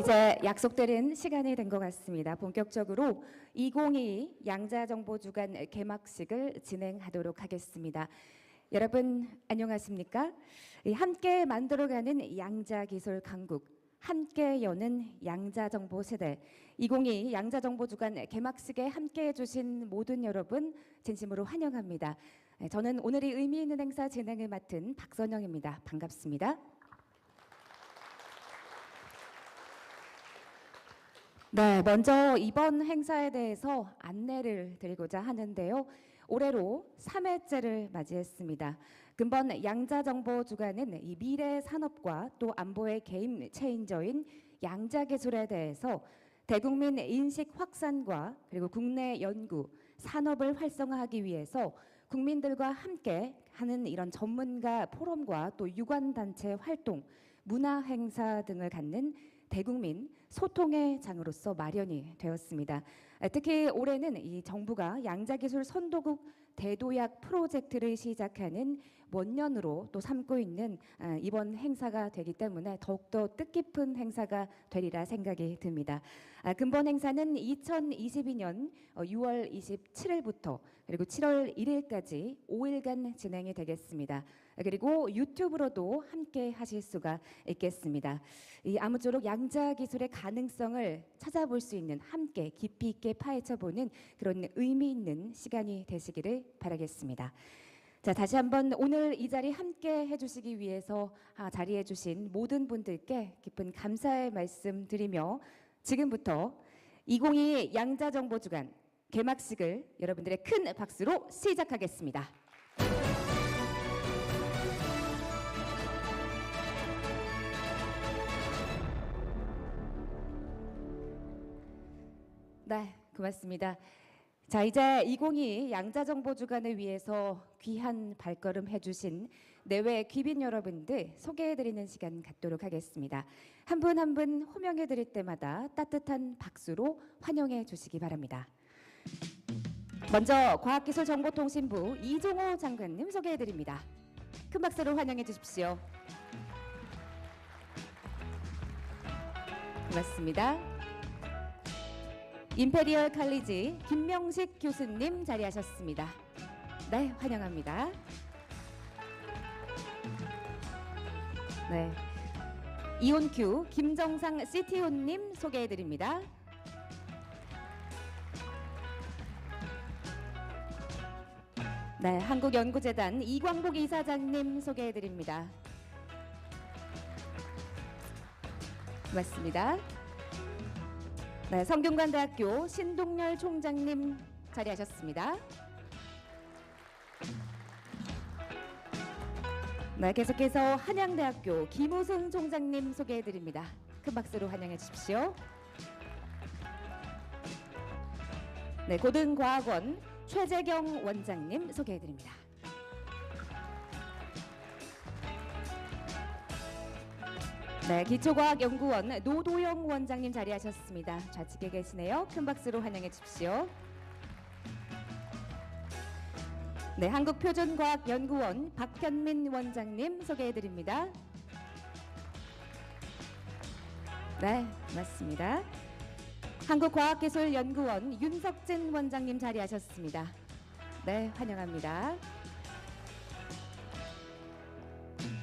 이제 약속드린 시간이 된 것 같습니다. 본격적으로 2022 양자정보주간 개막식을 진행하도록 하겠습니다. 여러분 안녕하십니까? 함께 만들어가는 양자기술 강국, 함께 여는 양자정보 세대 2022 양자정보주간 개막식에 함께해 주신 모든 여러분 진심으로 환영합니다. 저는 오늘 이 의미 있는 행사 진행을 맡은 박선영입니다. 반갑습니다. 네, 먼저 이번 행사에 대해서 안내를 드리고자 하는데요. 올해로 3회째를 맞이했습니다. 근본 양자정보주간은 이 미래 산업과 또 안보의 게임 체인저인 양자기술에 대해서 대국민 인식 확산과 그리고 국내 연구, 산업을 활성화하기 위해서 국민들과 함께 하는 이런 전문가 포럼과 또 유관단체 활동, 문화 행사 등을 갖는 대국민 소통의 장으로서 마련이 되었습니다. 특히 올해는 이 정부가 양자기술 선도국 대도약 프로젝트를 시작하는 원년으로 또 삼고 있는 이번 행사가 되기 때문에 더욱더 뜻깊은 행사가 되리라 생각이 듭니다. 근본 행사는 2022년 6월 27일부터 그리고 7월 1일까지 5일간 진행이 되겠습니다. 그리고 유튜브로도 함께 하실 수가 있겠습니다. 아무쪼록 양자기술의 가능성을 찾아볼 수 있는, 함께 깊이 있게 파헤쳐보는 그런 의미 있는 시간이 되시기를 바라겠습니다. 자, 다시 한번 오늘 이 자리 함께 해주시기 위해서 자리해 주신 모든 분들께 깊은 감사의 말씀 드리며 지금부터 2022 양자정보주간 개막식을 여러분들의 큰 박수로 시작하겠습니다. 네, 고맙습니다. 자, 이제 2022 양자정보주간을 위해서 귀한 발걸음 해주신 내외 귀빈 여러분들 소개해드리는 시간 갖도록 하겠습니다. 한 분 한 분 호명해드릴 때마다 따뜻한 박수로 환영해 주시기 바랍니다. 먼저 과학기술정보통신부 이종호 장관님 소개해드립니다. 큰 박수로 환영해 주십시오. 고맙습니다. 임페리얼 칼리지 김명식 교수님 자리하셨습니다. 네, 환영합니다. 네, 이온큐 김정상 CTO님 소개해드립니다. 네, 한국연구재단 이광복 이사장님 소개해드립니다. 고맙습니다. 네, 성균관대학교 신동열 총장님 자리하셨습니다. 네, 계속해서 한양대학교 김우승 총장님 소개해드립니다. 큰 박수로 환영해 주십시오. 네, 고등과학원 최재경 원장님 소개해드립니다. 네, 기초과학연구원 노도영 원장님 자리하셨습니다. 좌측에 계시네요. 큰 박수로 환영해 주십시오. 네, 한국표준과학연구원 박현민 원장님 소개해드립니다. 네, 맞습니다. 한국과학기술연구원 윤석진 원장님 자리하셨습니다. 네, 환영합니다.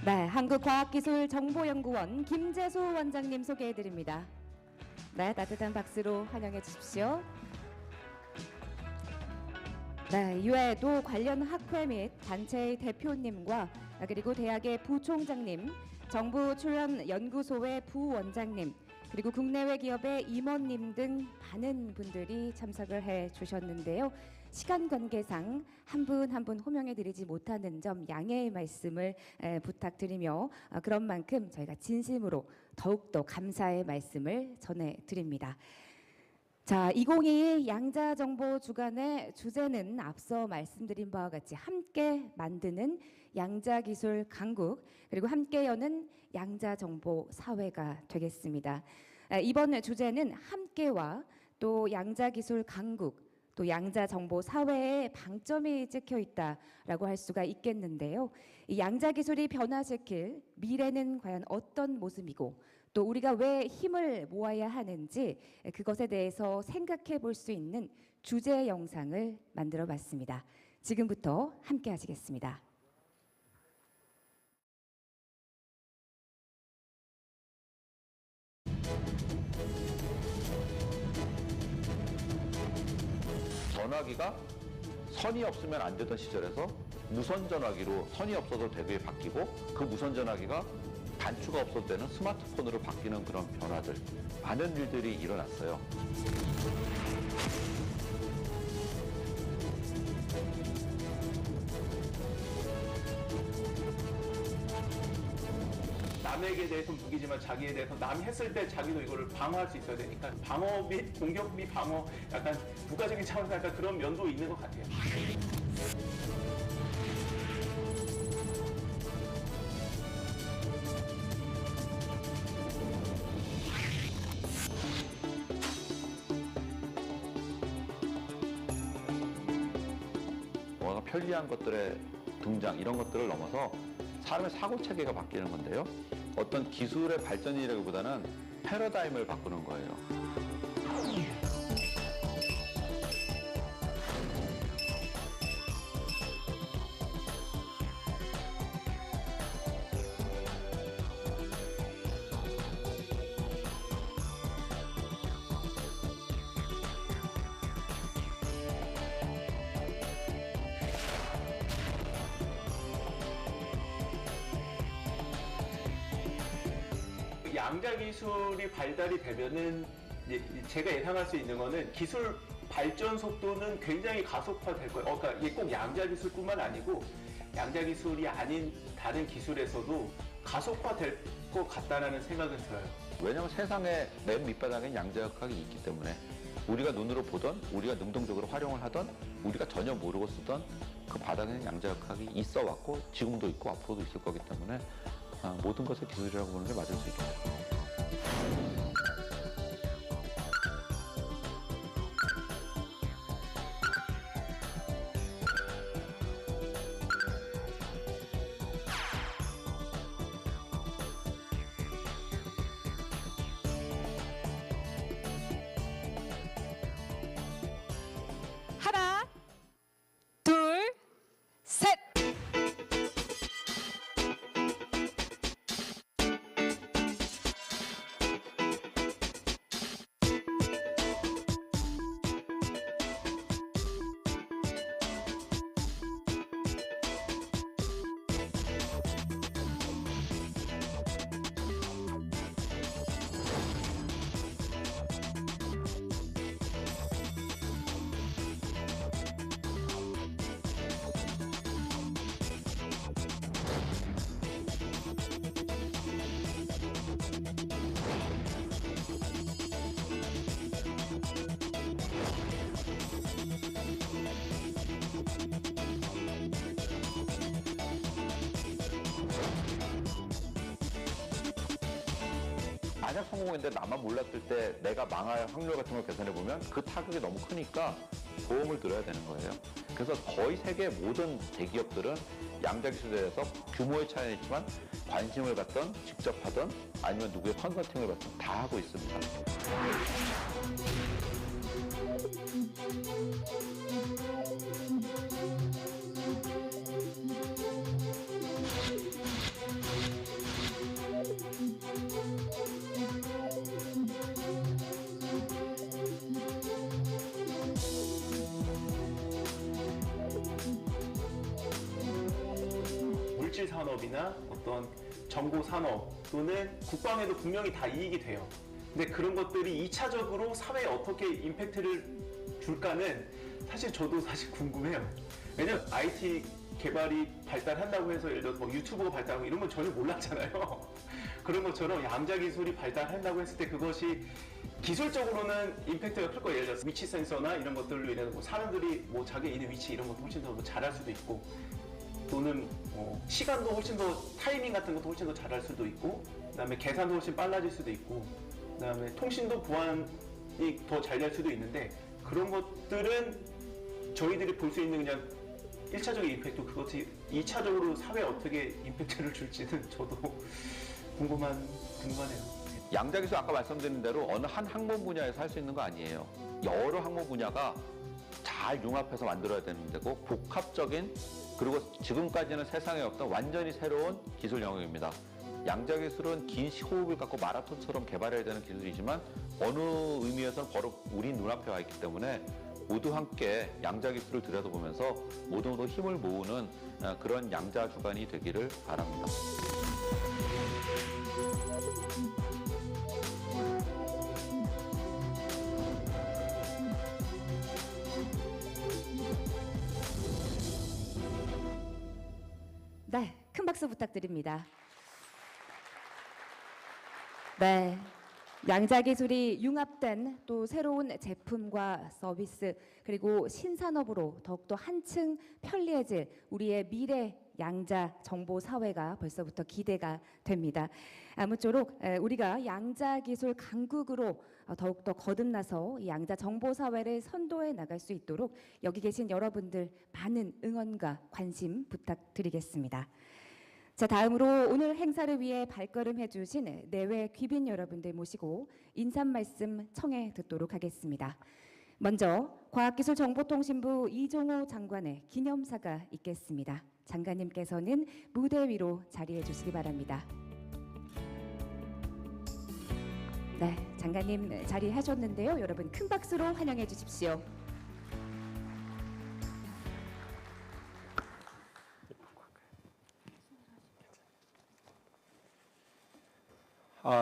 네, 한국과학기술정보연구원 김재수 원장님 소개해드립니다. 네, 따뜻한 박수로 환영해 주십시오. 네, 이외에도 관련 학회 및 단체의 대표님과 그리고 대학의 부총장님, 정부 출연 연구소의 부원장님, 그리고 국내외 기업의 임원님 등 많은 분들이 참석을 해 주셨는데요. 시간 관계상 한 분 한 분 호명해 드리지 못하는 점 양해의 말씀을 부탁드리며 그런 만큼 저희가 진심으로 더욱더 감사의 말씀을 전해드립니다. 자, 2022 양자정보주간의 주제는 앞서 말씀드린 바와 같이 함께 만드는 양자기술 강국, 그리고 함께 여는 양자정보 사회가 되겠습니다. 이번 주제는 함께와 또 양자기술 강국, 또 양자 정보 사회에 방점이 찍혀 있다라고 할 수가 있겠는데요. 이 양자 기술이 변화시킬 미래는 과연 어떤 모습이고 또 우리가 왜 힘을 모아야 하는지 그것에 대해서 생각해 볼 수 있는 주제 영상을 만들어 봤습니다. 지금부터 함께 하시겠습니다. 전화기가 선이 없으면 안 되던 시절에서 무선 전화기로 선이 없어도 되게 바뀌고 그 무선 전화기가 단추가 없어도 되는 스마트폰으로 바뀌는 그런 변화들, 많은 일들이 일어났어요. 남에게 대해서 무기지만 자기에 대해서 남이 했을 때 자기도 이거를 방어할 수 있어야 되니까 방어 및 공격 및 방어 약간 국가적인 차원에서 약간 그런 면도 있는 것 같아요. 뭔가 편리한 것들의 등장, 이런 것들을 넘어서 사람의 사고 체계가 바뀌는 건데요. 어떤 기술의 발전이라기보다는 패러다임을 바꾸는 거예요. 양자 기술이 발달이 되면은 제가 예상할 수 있는 거는 기술 발전 속도는 굉장히 가속화될 거예요. 그러니까 이게 꼭 양자 기술뿐만 아니고 양자 기술이 아닌 다른 기술에서도 가속화될 것 같다라는 생각은 들어요. 왜냐하면 세상의 맨 밑바닥엔 양자역학이 있기 때문에 우리가 눈으로 보던, 우리가 능동적으로 활용을 하던, 우리가 전혀 모르고 쓰던 그 바닥에는 양자역학이 있어 왔고 지금도 있고 앞으로도 있을 거기 때문에 모든 것을 기술이라고 보는 게 맞을 수 있겠죠. 하나, 둘, 셋. 만약 성공했는데 나만 몰랐을 때 내가 망할 확률 같은 걸 계산해 보면 그 타격이 너무 크니까 보험을 들어야 되는 거예요. 그래서 거의 세계 모든 대기업들은 양자기술에 대해서 규모의 차이는 있지만 관심을 갖던, 직접 하던, 아니면 누구의 컨설팅을 받든 다 하고 있습니다. 물질 산업이나 어떤 정보 산업 또는 국방에도 분명히 다 이익이 돼요. 근데 그런 것들이 2차적으로 사회에 어떻게 임팩트를 줄까는 사실 저도 사실 궁금해요. 왜냐면 IT 개발이 발달한다고 해서 예를 들어서 뭐 유튜버가 발달하고 이런 건 전혀 몰랐잖아요. 그런 것처럼 양자 기술이 발달한다고 했을 때 그것이 기술적으로는 임팩트가 클 거예요. 예를 들어서 위치 센서나 이런 것들로 인해서 뭐 사람들이 뭐 자기 있는 위치 이런 것도 훨씬 더 잘할 수도 있고, 또는 시간도 훨씬 더 타이밍 같은 것도 훨씬 더 잘할 수도 있고, 그다음에 계산도 훨씬 빨라질 수도 있고, 그다음에 통신도 보안이 더 잘 될 수도 있는데 그런 것들은 저희들이 볼 수 있는 그냥 1차적인 임팩트, 그것이 2차적으로 사회에 어떻게 임팩트를 줄지는 저도 궁금하네요. 양자기술 아까 말씀드린 대로 어느 한 학문 분야에서 할 수 있는 거 아니에요. 여러 학문 분야가 잘 융합해서 만들어야 되는 데고 복합적인 그리고 지금까지는 세상에 없던 완전히 새로운 기술 영역입니다. 양자기술은 긴 호흡을 갖고 마라톤처럼 개발해야 되는 기술이지만 어느 의미에서는 바로 우리 눈앞에 와 있기 때문에 모두 함께 양자기술을 들여다보면서 모두 힘을 모으는 그런 양자 주간이 되기를 바랍니다. 네, 큰 박수 부탁드립니다. 네, 양자기술이 융합된 또 새로운 제품과 서비스 그리고 신산업으로 더욱더 한층 편리해질 우리의 미래 양자 정보 사회가 벌써부터 기대가 됩니다. 아무쪼록 우리가 양자기술 강국으로 더욱더 거듭나서 이 양자 정보 사회를 선도해 나갈 수 있도록 여기 계신 여러분들 많은 응원과 관심 부탁드리겠습니다. 자, 다음으로 오늘 행사를 위해 발걸음해 주신 내외 귀빈 여러분들 모시고 인사 말씀 청해 듣도록 하겠습니다. 먼저 과학기술정보통신부 이종호 장관의 기념사가 있겠습니다. 장관님께서는 무대 위로 자리해 주시기 바랍니다. 네, 장관님 자리하셨는데요. 여러분 큰 박수로 환영해 주십시오.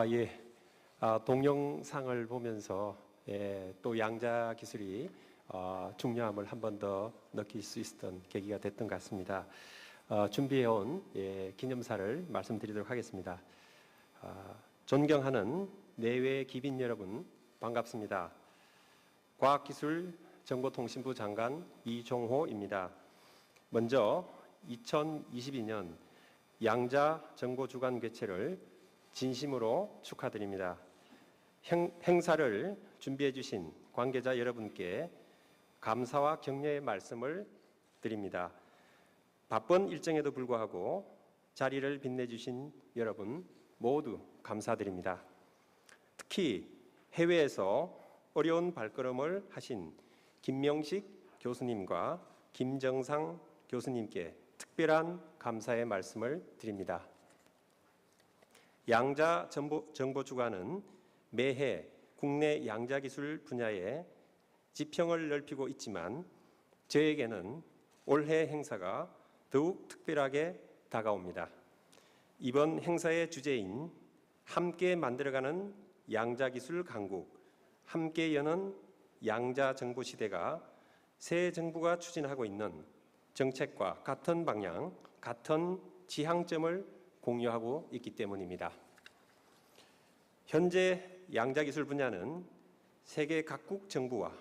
예. 동영상을 보면서 또 양자 기술이 중요함을 한 번 더 느낄 수 있었던 계기가 됐던 것 같습니다. 준비해온 기념사를 말씀드리도록 하겠습니다. 존경하는 내외 귀빈 여러분 반갑습니다. 과학기술정보통신부 장관 이종호입니다. 먼저 2022년 양자정보주간 개최를 진심으로 축하드립니다. 행사를 준비해 주신 관계자 여러분께 감사와 격려의 말씀을 드립니다. 바쁜 일정에도 불구하고 자리를 빛내주신 여러분 모두 감사드립니다. 특히 해외에서 어려운 발걸음을 하신 김명식 교수님과 김정상 교수님께 특별한 감사의 말씀을 드립니다. 양자 정보 주간은 매해 국내 양자기술 분야에 지평을 넓히고 있지만 저에게는 올해 행사가 더욱 특별하게 다가옵니다. 이번 행사의 주제인 함께 만들어가는 양자기술 강국, 함께 여는 양자정보 시대가 새 정부가 추진하고 있는 정책과 같은 방향, 같은 지향점을 공유하고 있기 때문입니다. 현재 양자기술 분야는 세계 각국 정부와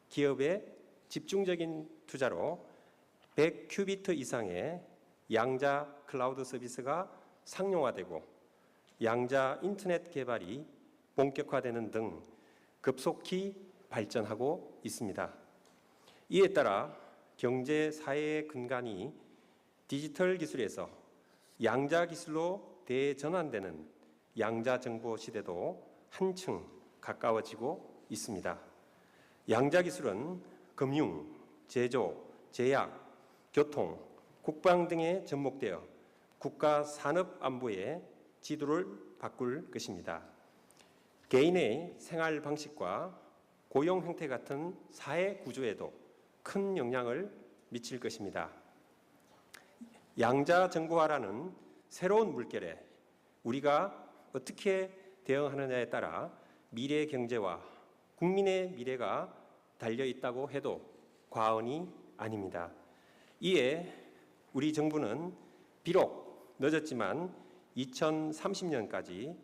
기업의 집중적인 투자로 100큐비트 이상의 양자 클라우드 서비스가 상용화되고 양자 인터넷 개발이 본격화되는 등 급속히 발전하고 있습니다. 이에 따라 경제 사회의 근간이 디지털 기술에서 양자 기술로 대전환되는 양자 정보 시대도 한층 가까워지고 있습니다. 양자 기술은 금융, 제조, 제약, 교통, 국방 등에 접목되어 국가 산업 안보의 지도를 바꿀 것입니다. 개인의 생활 방식과 고용 형태 같은 사회 구조에도 큰 영향을 미칠 것입니다. 양자 정보화라는 새로운 물결에 우리가 어떻게 대응하느냐에 따라 미래 경제와 국민의 미래가 달려 있다고 해도 과언이 아닙니다. 이에 우리 정부는 비록 늦었지만 2030년까지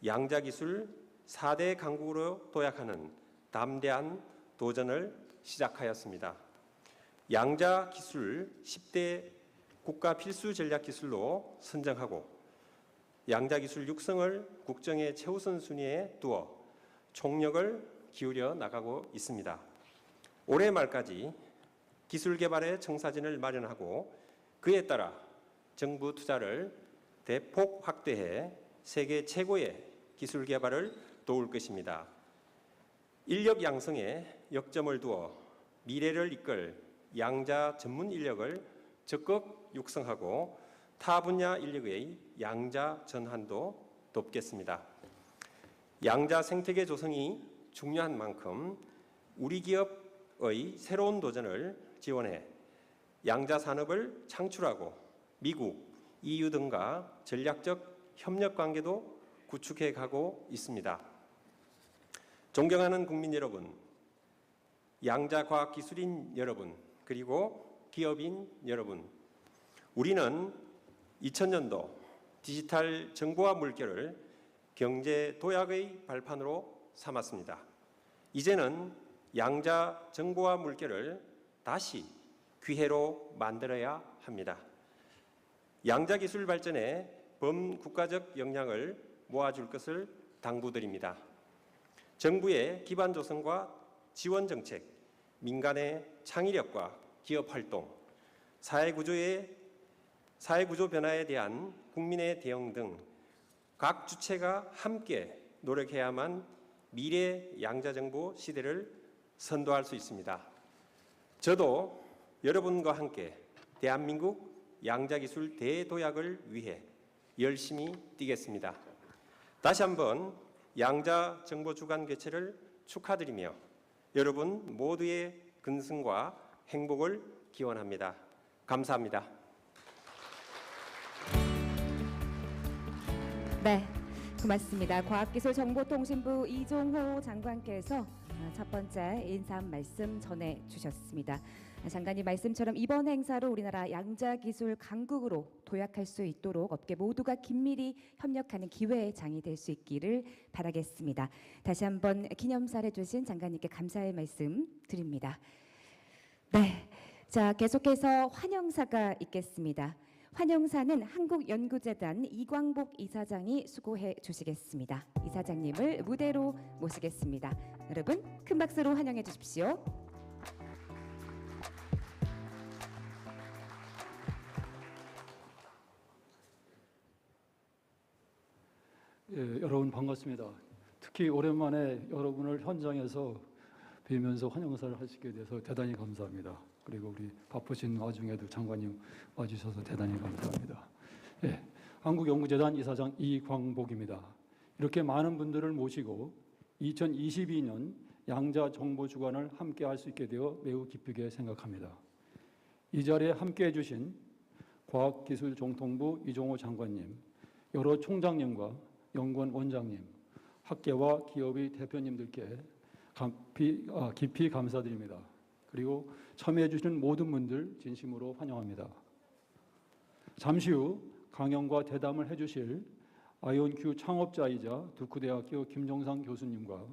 양자기술 4대 강국으로 도약하는 담대한 도전을 시작하였습니다. 양자기술 10대 국가 필수 전략 기술로 선정하고 양자기술 육성을 국정의 최우선 순위에 두어 총력을 기울여 나가고 있습니다. 올해 말까지 기술 개발의 청사진을 마련하고 그에 따라 정부 투자를 대폭 확대해 세계 최고의 기술 개발을 도울 것입니다. 인력 양성에 역점을 두어 미래를 이끌 양자 전문 인력을 적극 육성하고 타 분야 인력의 양자 전환도 돕겠습니다. 양자 생태계 조성이 중요한 만큼 우리 기업의 새로운 도전을 지원해 양자 산업을 창출하고 미국, EU 등과 전략적 협력 관계도 구축해 가고 있습니다. 존경하는 국민 여러분, 양자 과학 기술인 여러분, 그리고 기업인 여러분, 우리는 2000년도 디지털 정보화 물결을 경제 도약의 발판으로 삼았습니다. 이제는 양자 정보화 물결을 다시 기회로 만들어야 합니다. 양자 기술 발전에 범국가적 역량을 모아줄 것을 당부드립니다. 정부의 기반 조성과 지원 정책, 민간의 창의력과 기업 활동, 사회구조 변화에 대한 국민의 대응 등 각 주체가 함께 노력해야만 미래 양자정보 시대를 선도할 수 있습니다. 저도 여러분과 함께 대한민국 양자기술 대도약을 위해 열심히 뛰겠습니다. 다시 한번 양자정보주간 개최를 축하드리며 여러분 모두의 근승과 행복을 기원합니다. 감사합니다. 네, 고맙습니다. 과학기술정보통신부 이종호 장관께서 첫 번째 인사 말씀 전해주셨습니다. 장관님 말씀처럼 이번 행사로 우리나라 양자기술 강국으로 도약할 수 있도록 업계 모두가 긴밀히 협력하는 기회의 장이 될 수 있기를 바라겠습니다. 다시 한번 기념사를 주신 장관님께 감사의 말씀 드립니다. 네, 자 계속해서 환영사가 있겠습니다. 환영사는 한국연구재단 이광복 이사장이 수고해 주시겠습니다. 이사장님을 무대로 모시겠습니다. 여러분 큰 박수로 환영해 주십시오. 예, 여러분 반갑습니다. 특히 오랜만에 여러분을 현장에서 뵈면서 환영사를 할 수 있게 돼서 대단히 감사합니다. 그리고 우리 바쁘신 와중에도 장관님 와주셔서 대단히 감사합니다. 예, 한국연구재단 이사장 이광복입니다. 이렇게 많은 분들을 모시고 2022년 양자정보주간을 함께 할 수 있게 되어 매우 기쁘게 생각합니다. 이 자리에 함께해 주신 과학기술정통부 이종호 장관님, 여러 총장님과 연구원 원장님, 학계와 기업의 대표님들께 깊이 감사드립니다. 그리고 참여해 주시는 모든 분들 진심으로 환영합니다. 잠시 후 강연과 대담을 해주실 아이온큐 창업자이자 두쿠대학교 김정상 교수님과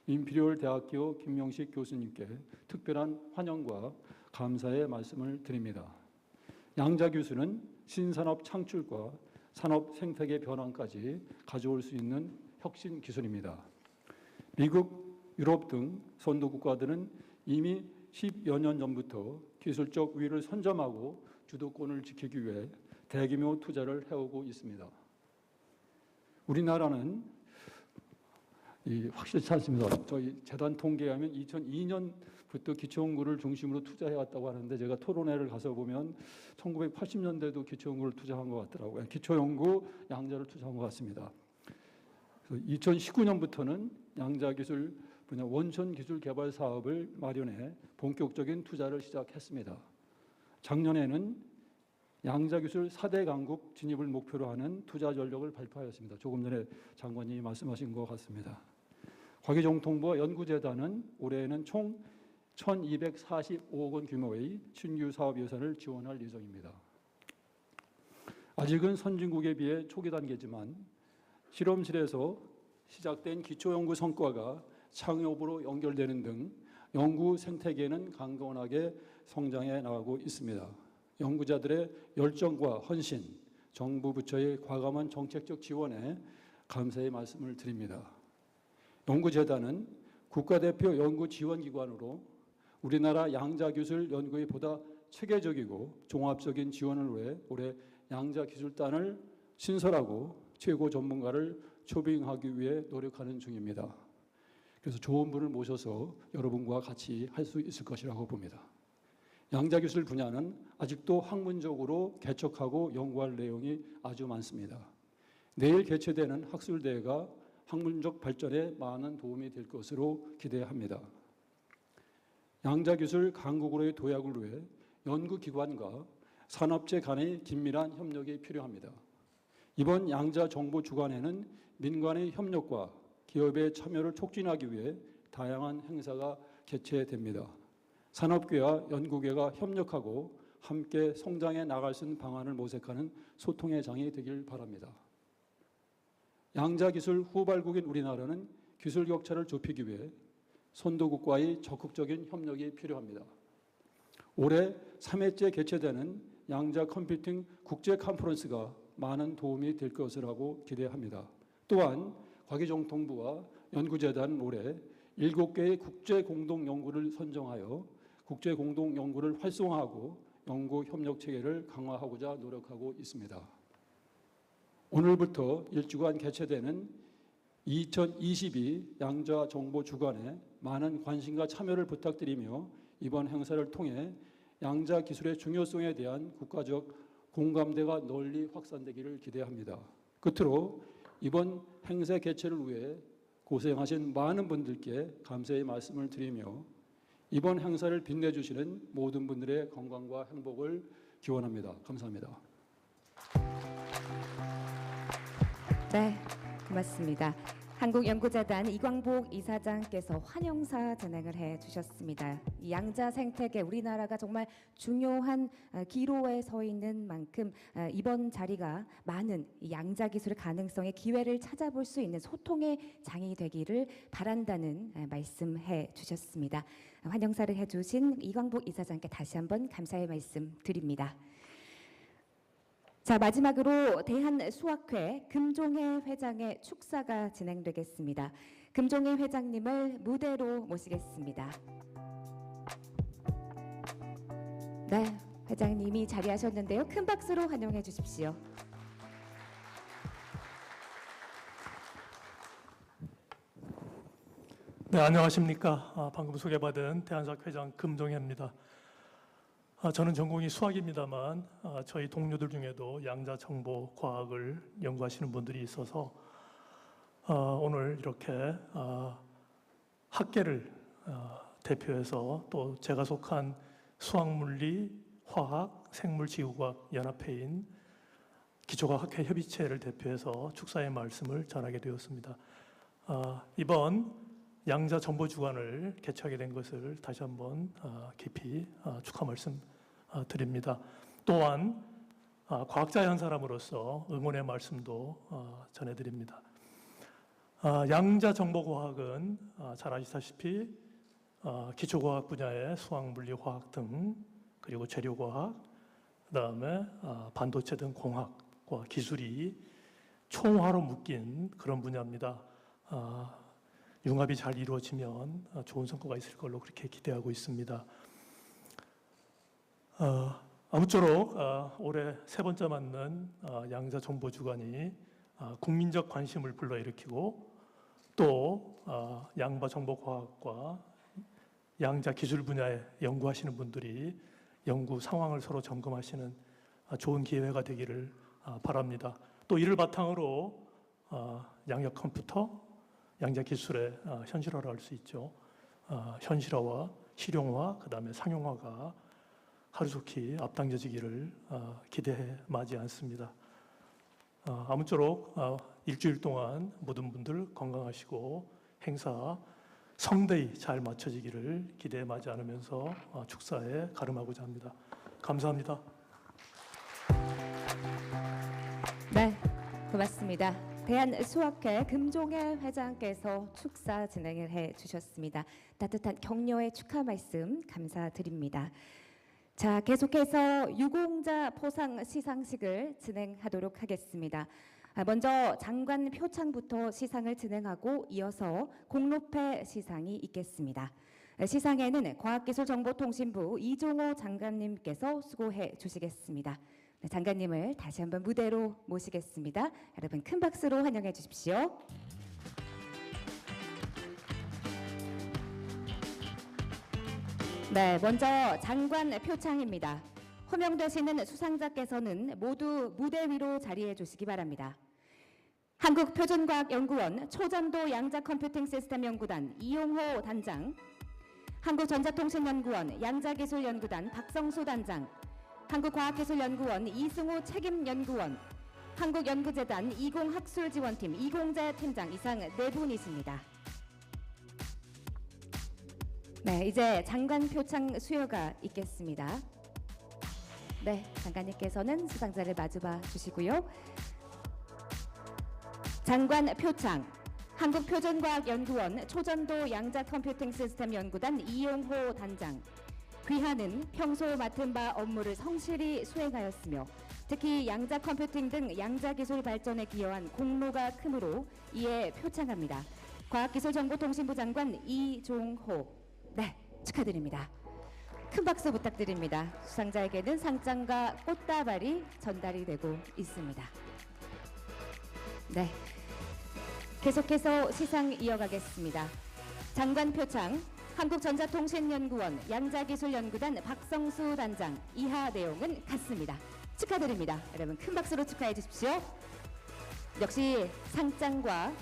임피리얼 대학교 김명식 교수님께 특별한 환영과 감사의 말씀을 드립니다. 양자기술은 신산업 창출과 산업 생태계 변환까지 가져올 수 있는 혁신 기술입니다. 미국, 유럽 등 선도 국가들은 이미 10여 년 전부터 기술적 우위를 선점하고 주도권을 지키기 위해 대규모 투자를 해오고 있습니다. 우리나라는 확실치 않습니다. 저희 재단 통계에 하면 2002년부터 기초연구를 중심으로 투자해왔다고 하는데 제가 토론회를 가서 보면 1980년대도 기초연구를 투자한 것 같더라고요. 기초연구 양자를 투자한 것 같습니다. 2019년부터는 양자기술 분야 원천 기술 개발 사업을 마련해 본격적인 투자를 시작했습니다. 작년에는 양자기술 4대 강국 진입을 목표로 하는 투자 전략을 발표하였습니다. 조금 전에 장관님이 말씀하신 것 같습니다. 과기정통부와 연구재단은 올해에는 총 1,245억 원 규모의 신규 사업 예산을 지원할 예정입니다. 아직은 선진국에 비해 초기 단계지만 실험실에서 시작된 기초연구 성과가 창업으로 연결되는 등 연구 생태계는 강건하게 성장해 나가고 있습니다. 연구자들의 열정과 헌신, 정부 부처의 과감한 정책적 지원에 감사의 말씀을 드립니다. 연구재단은 국가대표 연구지원기관으로 우리나라 양자기술 연구에 보다 체계적이고 종합적인 지원을 위해 올해 양자기술단을 신설하고 최고 전문가를 초빙하기 위해 노력하는 중입니다. 그래서 좋은 분을 모셔서 여러분과 같이 할 수 있을 것이라고 봅니다. 양자기술 분야는 아직도 학문적으로 개척하고 연구할 내용이 아주 많습니다. 내일 개최되는 학술대회가 학문적 발전에 많은 도움이 될 것으로 기대합니다. 양자기술 강국으로의 도약을 위해 연구기관과 산업체 간의 긴밀한 협력이 필요합니다. 이번 양자정보주간에는 민간의 협력과 기업의 참여를 촉진하기 위해 다양한 행사가 개최됩니다. 산업계와 연구계가 협력하고 함께 성장해 나갈 수 있는 방안을 모색하는 소통의 장이 되길 바랍니다. 양자기술 후발국인 우리나라는 기술 격차를 좁히기 위해 선도국과의 적극적인 협력이 필요합니다. 올해 3회째 개최되는 양자 컴퓨팅 국제 컨퍼런스가 많은 도움이 될 것이라고 기대합니다. 또한 과기정통부와 연구재단은 올해 7개의 국제 공동 연구를 선정하여 국제 공동 연구를 활성화하고 연구 협력 체계를 강화하고자 노력하고 있습니다. 오늘부터 일주간 개최되는 2022 양자 정보 주간에 많은 관심과 참여를 부탁드리며 이번 행사를 통해 양자 기술의 중요성에 대한 국가적 공감대가 널리 확산되기를 기대합니다. 끝으로 이번 행사 개최를 위해 고생하신 많은 분들께 감사의 말씀을 드리며 이번 행사를 빛내주시는 모든 분들의 건강과 행복을 기원합니다. 감사합니다. 네, 고맙습니다. 한국연구재단 이광복 이사장께서 환영사 진행을 해주셨습니다. 이 양자 생태계 우리나라가 정말 중요한 기로에 서 있는 만큼 이번 자리가 많은 양자 기술의 가능성의 기회를 찾아볼 수 있는 소통의 장이 되기를 바란다는 말씀해 주셨습니다. 환영사를 해주신 이광복 이사장께 다시 한번 감사의 말씀 드립니다. 자, 마지막으로 대한수학회 금종혜 회장의 축사가 진행되겠습니다. 금종혜 회장님을 무대로 모시겠습니다. 네, 회장님이 자리하셨는데요. 큰 박수로 환영해 주십시오. 네, 안녕하십니까. 방금 소개받은 대한수학회 회장 금종혜입니다. 저는 전공이 수학입니다만 저희 동료들 중에도 양자정보 과학을 연구하시는 분들이 있어서 오늘 이렇게 학계를 대표해서 또 제가 속한 수학물리, 화학, 생물지구과학 연합회인 기초과학회 협의체를 대표해서 축사의 말씀을 전하게 되었습니다. 이번 양자정보주간을 개최하게 된 것을 다시 한번 깊이 축하 말씀 드립니다. 또한 과학자의 한 사람으로서 응원의 말씀도 전해드립니다. 양자정보과학은 잘 아시다시피 기초과학 분야의 수학, 물리, 화학 등 그리고 재료과학, 그다음에 반도체 등 공학과 기술이 총화로 묶인 그런 분야입니다. 융합이 잘 이루어지면 좋은 성과가 있을 걸로 그렇게 기대하고 있습니다. 아무쪼록 올해 세 번째 맞는 양자정보주간이 국민적 관심을 불러일으키고 또 양자정보과학과 양자기술 분야에 연구하시는 분들이 연구 상황을 서로 점검하시는 좋은 기회가 되기를 바랍니다. 또 이를 바탕으로 양력 컴퓨터, 양자기술의 현실화를 할 수 있죠. 현실화와 실용화, 그다음에 상용화가 하루속히 앞당겨지기를 기대해 마지 않습니다. 아무쪼록 일주일 동안 모든 분들 건강하시고 행사 성대히 잘 마쳐지기를 기대해 마지 않으면서 축사에 가름하고자 합니다. 감사합니다. 네, 고맙습니다. 대한수학회 금종혜 회장께서 축사 진행을 해주셨습니다. 따뜻한 격려의 축하 말씀 감사드립니다. 자, 계속해서 유공자 포상 시상식을 진행하도록 하겠습니다. 먼저 장관 표창부터 시상을 진행하고 이어서 공로패 시상이 있겠습니다. 시상에는 과학기술정보통신부 이종호 장관님께서 수고해 주시겠습니다. 네, 장관님을 다시 한번 무대로 모시겠습니다. 여러분 큰 박수로 환영해 주십시오. 네, 먼저 장관 표창입니다. 호명되시는 수상자께서는 모두 무대 위로 자리해 주시기 바랍니다. 한국표준과학연구원 초전도 양자컴퓨팅시스템연구단 이용호 단장, 한국전자통신연구원 양자기술연구단 박성수 단장, 한국과학기술연구원 이승우 책임연구원, 한국연구재단 이공학술지원팀 이공재 팀장 이상 4분이십니다. 네, 이제 장관 표창 수여가 있겠습니다. 네, 장관님께서는 수상자를 마주봐 주시고요. 장관 표창 한국표준과학연구원 초전도 양자컴퓨팅시스템연구단 이용호 단장. 귀하는 평소 맡은 바 업무를 성실히 수행하였으며 특히 양자컴퓨팅 등 양자기술 발전에 기여한 공로가 크므로 이에 표창합니다. 과학기술정보통신부 장관 이종호. 네, 축하드립니다. 큰 박수 부탁드립니다. 수상자에게는 상장과 꽃다발이 전달이 되고 있습니다. 네, 계속해서 시상 이어가겠습니다. 장관 표창 한국전자통신연구원 양자기술연구단 박성수 단장. 이하 내용은 같습니다. 축하드립니다. 여러분 큰 박수로 축하해 주십시오. 역시 상장과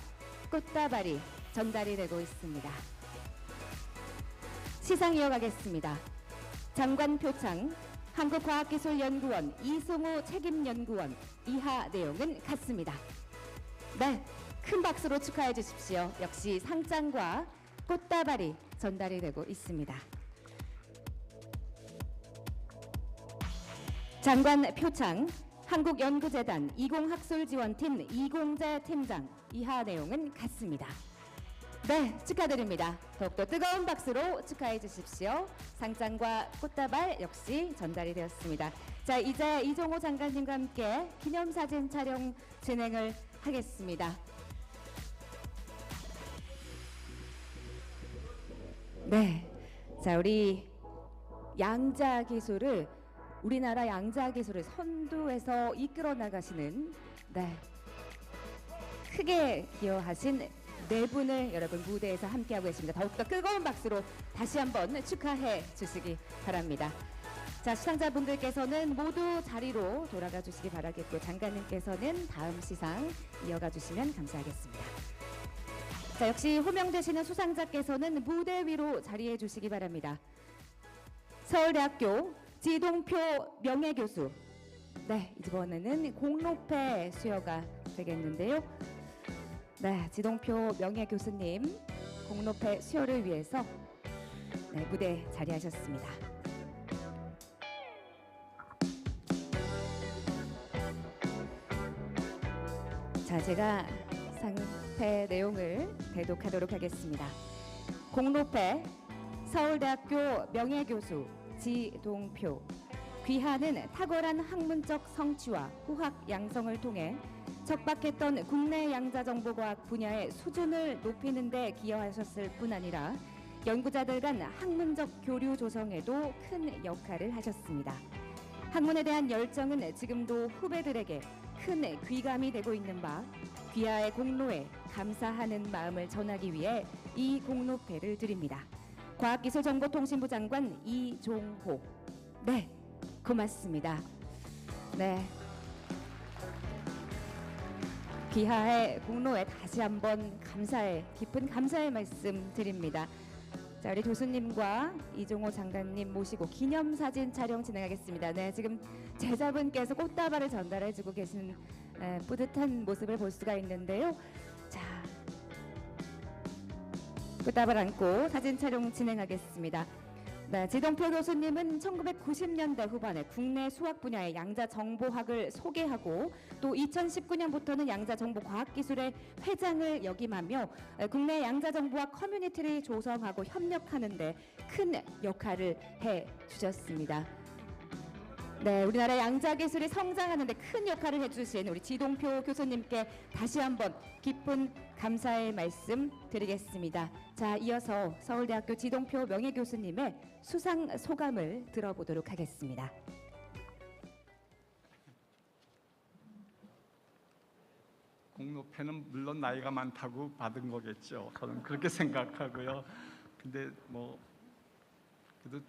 꽃다발이 전달이 되고 있습니다. 시상 이어가겠습니다. 장관 표창 한국과학기술연구원 이승우 책임연구원. 이하 내용은 같습니다. 네, 큰 박수로 축하해 주십시오. 역시 상장과 꽃다발이 전달이 되고 있습니다. 장관 표창 한국연구재단 이공학술지원팀 이공재 팀장. 이하 내용은 같습니다. 네, 축하드립니다. 더욱더 뜨거운 박수로 축하해 주십시오. 상장과 꽃다발 역시 전달이 되었습니다. 자, 이제 이종호 장관님과 함께 기념사진 촬영 진행을 하겠습니다. 네, 자, 우리 양자기술을 우리나라 양자기술을 선두에서 이끌어 나가시는 크게 기여하신 4분을 여러분 무대에서 함께하고 계십니다. 더욱더 뜨거운 박수로 다시 한번 축하해 주시기 바랍니다. 자, 수상자분들께서는 모두 자리로 돌아가 주시기 바라겠고 장관님께서는 다음 시상 이어가 주시면 감사하겠습니다. 자, 역시 호명되시는 수상자께서는 무대 위로 자리해 주시기 바랍니다. 서울대학교 지동표 명예교수. 네, 이번에는 공로패 수여가 되겠는데요. 네, 지동표 명예교수님 공로패 수여를 위해서 무대에 자리하셨습니다. 자, 제가 상패 내용을 대독하도록 하겠습니다. 공로패 서울대학교 명예교수 지동표. 귀하는 탁월한 학문적 성취와 후학 양성을 통해 척박했던 국내 양자정보과학 분야의 수준을 높이는 데 기여하셨을 뿐 아니라 연구자들 간 학문적 교류 조성에도 큰 역할을 하셨습니다. 학문에 대한 열정은 지금도 후배들에게 큰 귀감이 되고 있는 바 귀하의 공로에 감사하는 마음을 전하기 위해 이 공로패를 드립니다. 과학기술정보통신부 장관 이종호. 네, 고맙습니다. 네, 귀하의 공로에 다시 한번 깊은 감사의 말씀 드립니다. 자, 우리 교수님과 이종호 장관님 모시고 기념사진 촬영 진행하겠습니다. 네, 지금 제자분께서 꽃다발을 전달해주고 계신 뿌듯한 모습을 볼 수가 있는데요. 자, 꽃다발 안고 사진 촬영 진행하겠습니다. 네, 지동표 교수님은 1990년대 후반에 국내 수학 분야의 양자정보학을 소개하고 또 2019년부터는 양자정보과학기술의 회장을 역임하며 국내 양자정보학 커뮤니티를 조성하고 협력하는 데 큰 역할을 해주셨습니다. 네, 우리나라 양자 기술이 성장하는 데 큰 역할을 해주신 우리 지동표 교수님께 다시 한번 깊은 감사의 말씀 드리겠습니다. 자, 이어서 서울대학교 지동표 명예교수님의 수상 소감을 들어보도록 하겠습니다. 공로패는 물론 나이가 많다고 받은 거겠죠. 저는 그렇게 생각하고요. 근데 뭐 그래도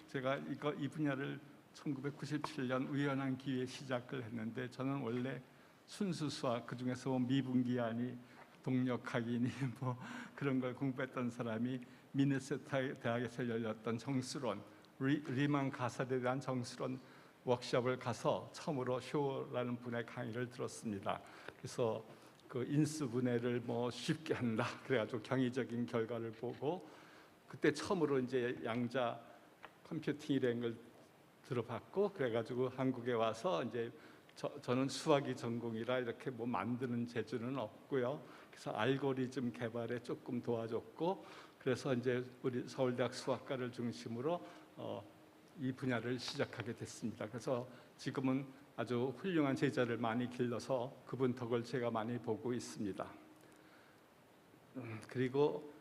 제가 이 분야를 1997년 우연한 기회에 시작을 했는데 저는 원래 순수 수학 그중에서 미분기하니 동력학이니 뭐 그런 걸 공부했던 사람이 미네소타 대학에서 열렸던 정수론 리만 가설에 대한 정수론 워크숍을 가서 처음으로 쇼라는 분의 강의를 들었습니다. 그래서 그 인수분해를 뭐 쉽게 한다 그래가지고 경이적인 결과를 보고 그때 처음으로 이제 양자 컴퓨팅이라는 걸 들어봤고 그래가지고 한국에 와서 이제 저는 수학이 전공이라 이렇게 뭐 만드는 재주는 없고요. 그래서 알고리즘 개발에 조금 도와줬고 그래서 이제 우리 서울대학 수학과를 중심으로 이 분야를 시작하게 됐습니다. 그래서 지금은 아주 훌륭한 제자를 많이 길러서 그분 덕을 제가 많이 보고 있습니다. 그리고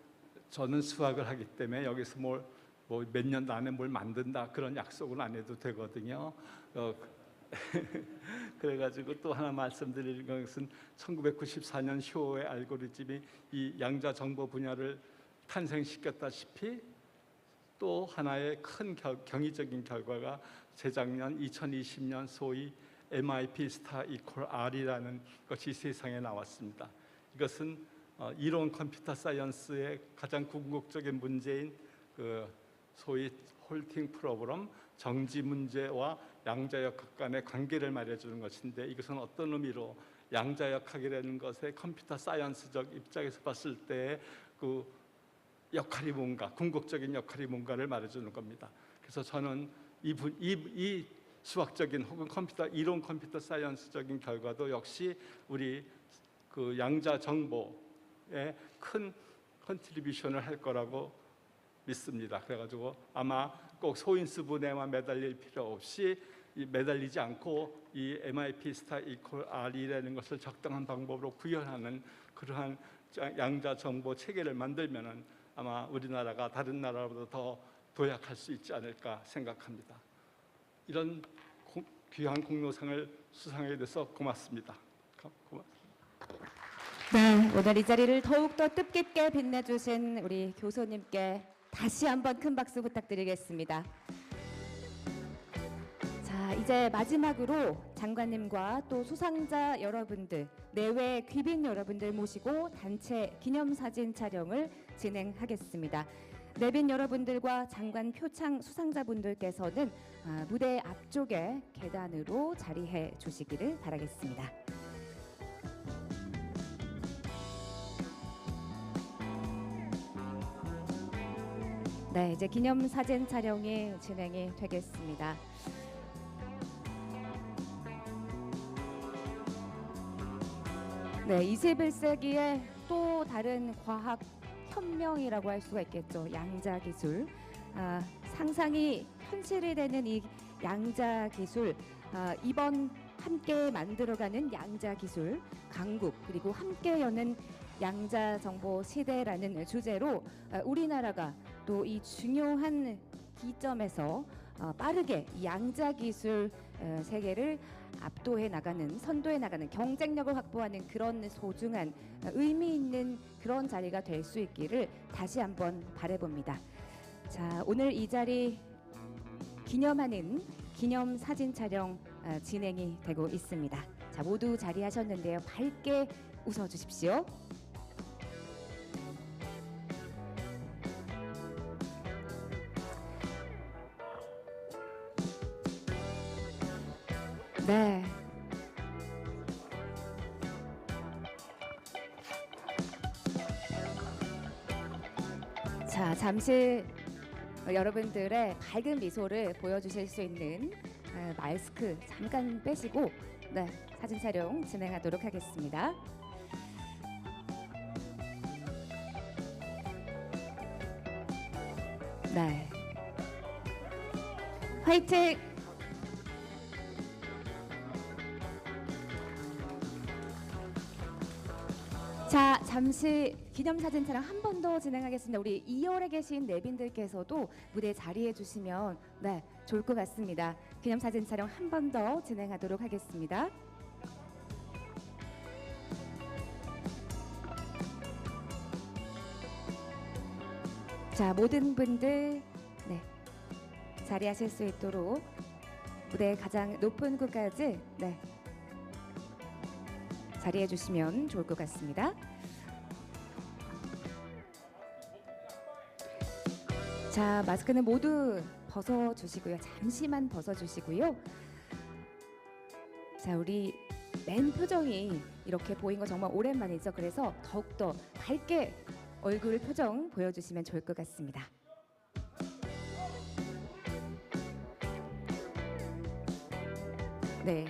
저는 수학을 하기 때문에 여기서 뭐 몇 년 안에 뭘 만든다 그런 약속은 안 해도 되거든요. 그래가지고 또 하나 말씀드릴 것은 1994년 쇼의 알고리즘이 이 양자 정보 분야를 탄생시켰다시피 또 하나의 큰 경이적인 결과가 재작년 2020년 소위 MIP 스타 이퀄 R이라는 것이 세상에 나왔습니다. 이것은 이론 컴퓨터 사이언스의 가장 궁극적인 문제인 그 소위 홀팅 프로그램 정지 문제와 양자역학 간의 관계를 말해주는 것인데 이것은 어떤 의미로 양자역학이라는 것의 컴퓨터 사이언스적 입장에서 봤을 때 그 역할이 뭔가 궁극적인 역할이 뭔가를 말해주는 겁니다. 그래서 저는 이 수학적인 혹은 이론 컴퓨터 사이언스적인 결과도 역시 우리 그 양자 정보에 큰 컨트리뷰션을 할 거라고 믿습니다. 그래가지고 아마 꼭 소인수 분해만 매달릴 필요 없이 매달리지 않고 이 MIP 스타 이퀄 R이라는 것을 적당한 방법으로 구현하는 그러한 양자 정보 체계를 만들면은 아마 우리나라가 다른 나라보다 더 도약할 수 있지 않을까 생각합니다. 이런 귀한 공로상을 수상하게 돼서 고맙습니다. 네, 오늘 이 자리를 더욱더 뜻깊게 빛내주신 우리 교수님께 다시 한번 큰 박수 부탁드리겠습니다. 자, 이제 마지막으로 장관님과 또 수상자 여러분들, 내외 귀빈 여러분들 모시고 단체 기념사진 촬영을 진행하겠습니다. 내빈 여러분들과 장관 표창 수상자분들께서는 무대 앞쪽에 계단으로 자리해 주시기를 바라겠습니다. 네, 이제 기념사진 촬영이 진행이 되겠습니다. 네, 21세기의 또 다른 과학 혁명이라고 할 수가 있겠죠. 양자 기술. 상상이 현실이 되는 이 양자 기술. 이번 함께 만들어가는 양자 기술 강국 그리고 함께 여는 양자 정보 시대라는 주제로 우리나라가 또 이 중요한 기점에서 빠르게 양자 기술 세계를 압도해 나가는, 선도해 나가는, 경쟁력을 확보하는 그런 소중한 의미 있는 그런 자리가 될 수 있기를 다시 한번 바라봅니다. 자, 오늘 이 자리 기념하는 기념 사진 촬영 진행이 되고 있습니다. 자, 모두 자리하셨는데요. 밝게 웃어 주십시오. 네. 자, 잠시 여러분들의 밝은 미소를 보여주실 수 있는 마스크 잠깐 빼시고 네, 사진 촬영 진행하도록 하겠습니다. 네. 화이팅! 자, 잠시 기념사진 촬영 한 번 더 진행하겠습니다. 우리 2열에 계신 내빈들께서도 무대에 자리해 주시면 네, 좋을 것 같습니다. 기념사진 촬영 한 번 더 진행하도록 하겠습니다. 자, 모든 분들 네, 자리하실 수 있도록 무대 가장 높은 곳까지 네, 자리해 주시면 좋을 것 같습니다. 자, 마스크는 모두 벗어주시고요. 잠시만 벗어주시고요. 자, 우리 맨 표정이 이렇게 보인 거 정말 오랜만이죠. 그래서 더욱더 밝게 얼굴 표정 보여주시면 좋을 것 같습니다. 네.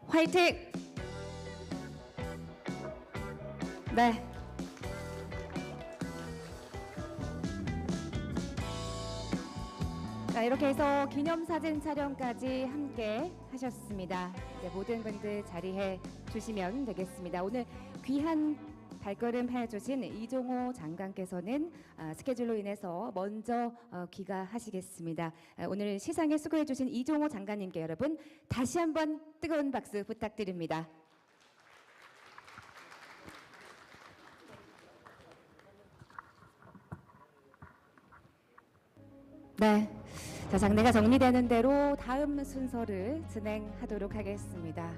화이팅! 네. 자, 이렇게 해서 기념사진 촬영까지 함께 하셨습니다. 이제 모든 분들 자리해 주시면 되겠습니다. 오늘 귀한 발걸음 해주신 이종호 장관께서는 스케줄로 인해서 먼저 귀가하시겠습니다. 오늘 시상에 수고해주신 이종호 장관님께 여러분 다시 한번 뜨거운 박수 부탁드립니다. 네, 자, 장례가 정리되는 대로 다음 순서를 진행하도록 하겠습니다.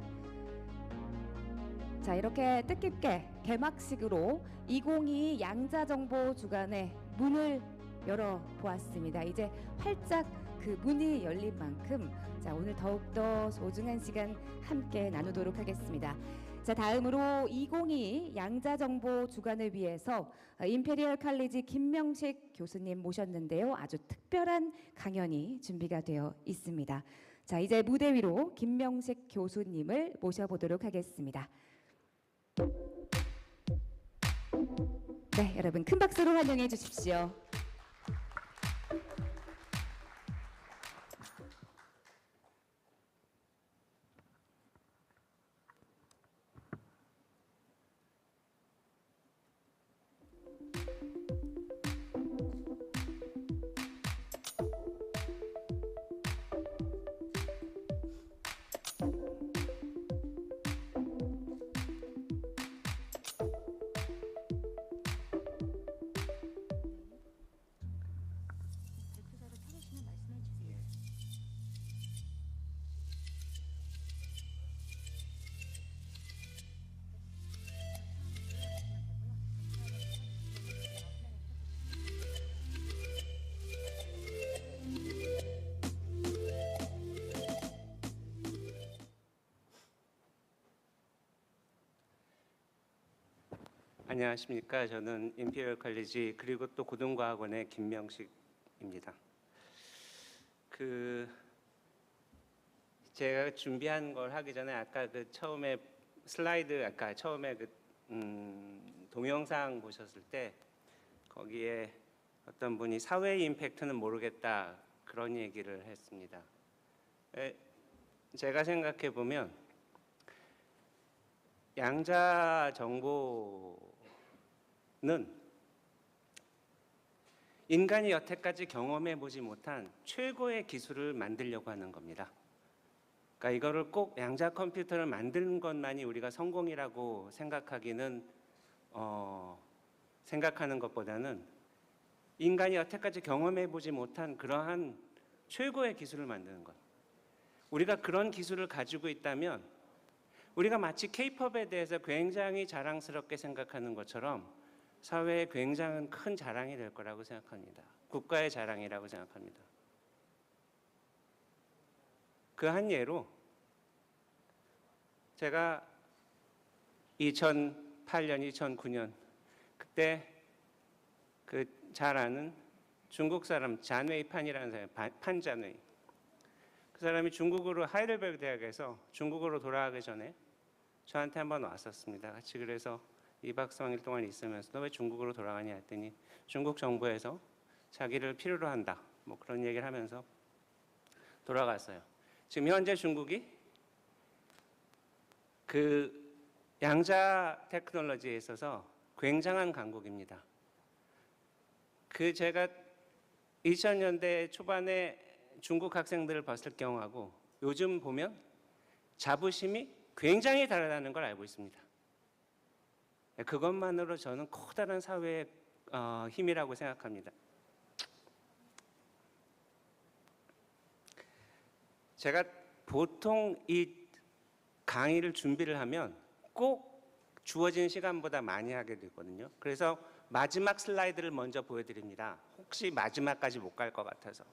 자, 이렇게 뜻깊게 개막식으로 2022 양자정보 주간의 문을 열어보았습니다. 이제 활짝 그 문이 열린 만큼 자, 오늘 더욱더 소중한 시간 함께 나누도록 하겠습니다. 자, 다음으로 2022 양자정보 주간을 위해서 임페리얼 칼리지 김명식 교수님 모셨는데요. 아주 특별한 강연이 준비가 되어 있습니다. 자, 이제 무대 위로 김명식 교수님을 모셔보도록 하겠습니다. 네, 여러분 큰 박수로 환영해 주십시오. 안녕하십니까. 저는 임페리얼 칼리지 그리고 또 고등과학원의 김명식입니다. 제가 준비한 걸 하기 전에 아까 그 처음에 슬라이드 아까 처음에 동영상 보셨을 때 거기에 어떤 분이 사회 임팩트는 모르겠다 그런 얘기를 했습니다. 제가 생각해 보면 양자 정보는 인간이 여태까지 경험해 보지 못한 최고의 기술을 만들려고 하는 겁니다. 그러니까 이거를 꼭 양자 컴퓨터를 만드는 것만이 우리가 성공이라고 생각하기는 생각하는 것보다는 인간이 여태까지 경험해 보지 못한 그러한 최고의 기술을 만드는 것. 우리가 그런 기술을 가지고 있다면 우리가 마치 K-팝에 대해서 굉장히 자랑스럽게 생각하는 것처럼 사회에 굉장히 큰 자랑이 될 거라고 생각합니다. 국가의 자랑이라고 생각합니다. 그 한 예로 제가 2008년, 2009년 그때 그 잘 아는 중국 사람 잔웨이 판이라는 사람, 판잔웨이. 그 사람이 중국으로 하이델베르그 대학에서 중국으로 돌아가기 전에 저한테 한번 왔었습니다. 같이 그래서 2박 3일 동안 있으면서 너 왜 중국으로 돌아가냐 했더니 중국 정부에서 자기를 필요로 한다. 뭐 그런 얘기를 하면서 돌아갔어요. 지금 현재 중국이 그 양자 테크놀로지에 있어서 굉장한 강국입니다. 그 제가 2000년대 초반에 중국 학생들을 봤을 경우하고 요즘 보면 자부심이 굉장히 다르다는 걸 알고 있습니다. 그것만으로 저는 커다란 사회의 힘이라고 생각합니다. 제가 보통 이 강의를 준비를 하면 꼭 주어진 시간보다 많이 하게 되거든요. 그래서 마지막 슬라이드를 먼저 보여드립니다. 혹시 마지막까지 못 갈 것 같아서.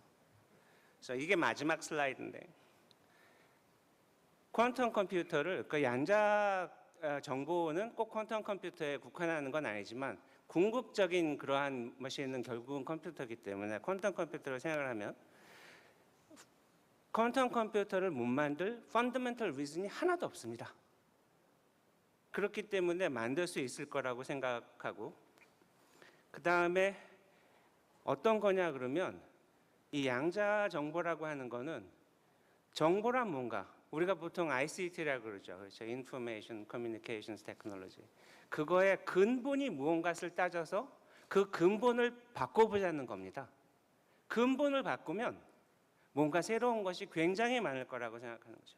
그래서 이게 마지막 슬라이드인데, 퀀텀 컴퓨터를 그 양자 정보는 꼭 퀀텀 컴퓨터에 국한하는 건 아니지만 궁극적인 그러한 머신은 결국은 컴퓨터이기 때문에 퀀텀 컴퓨터를 생각을 하면 퀀텀 컴퓨터를 못 만들 펀더멘털 리즌이 하나도 없습니다. 그렇기 때문에 만들 수 있을 거라고 생각하고, 그 다음에 어떤 거냐 그러면 이 양자 정보라고 하는 거는 정보란 뭔가 우리가 보통 ICT라고 그러죠. 그렇죠. Information Communications Technology. 그거의 근본이 무언가를 따져서 그 근본을 바꿔보자는 겁니다. 근본을 바꾸면 뭔가 새로운 것이 굉장히 많을 거라고 생각하는 거죠.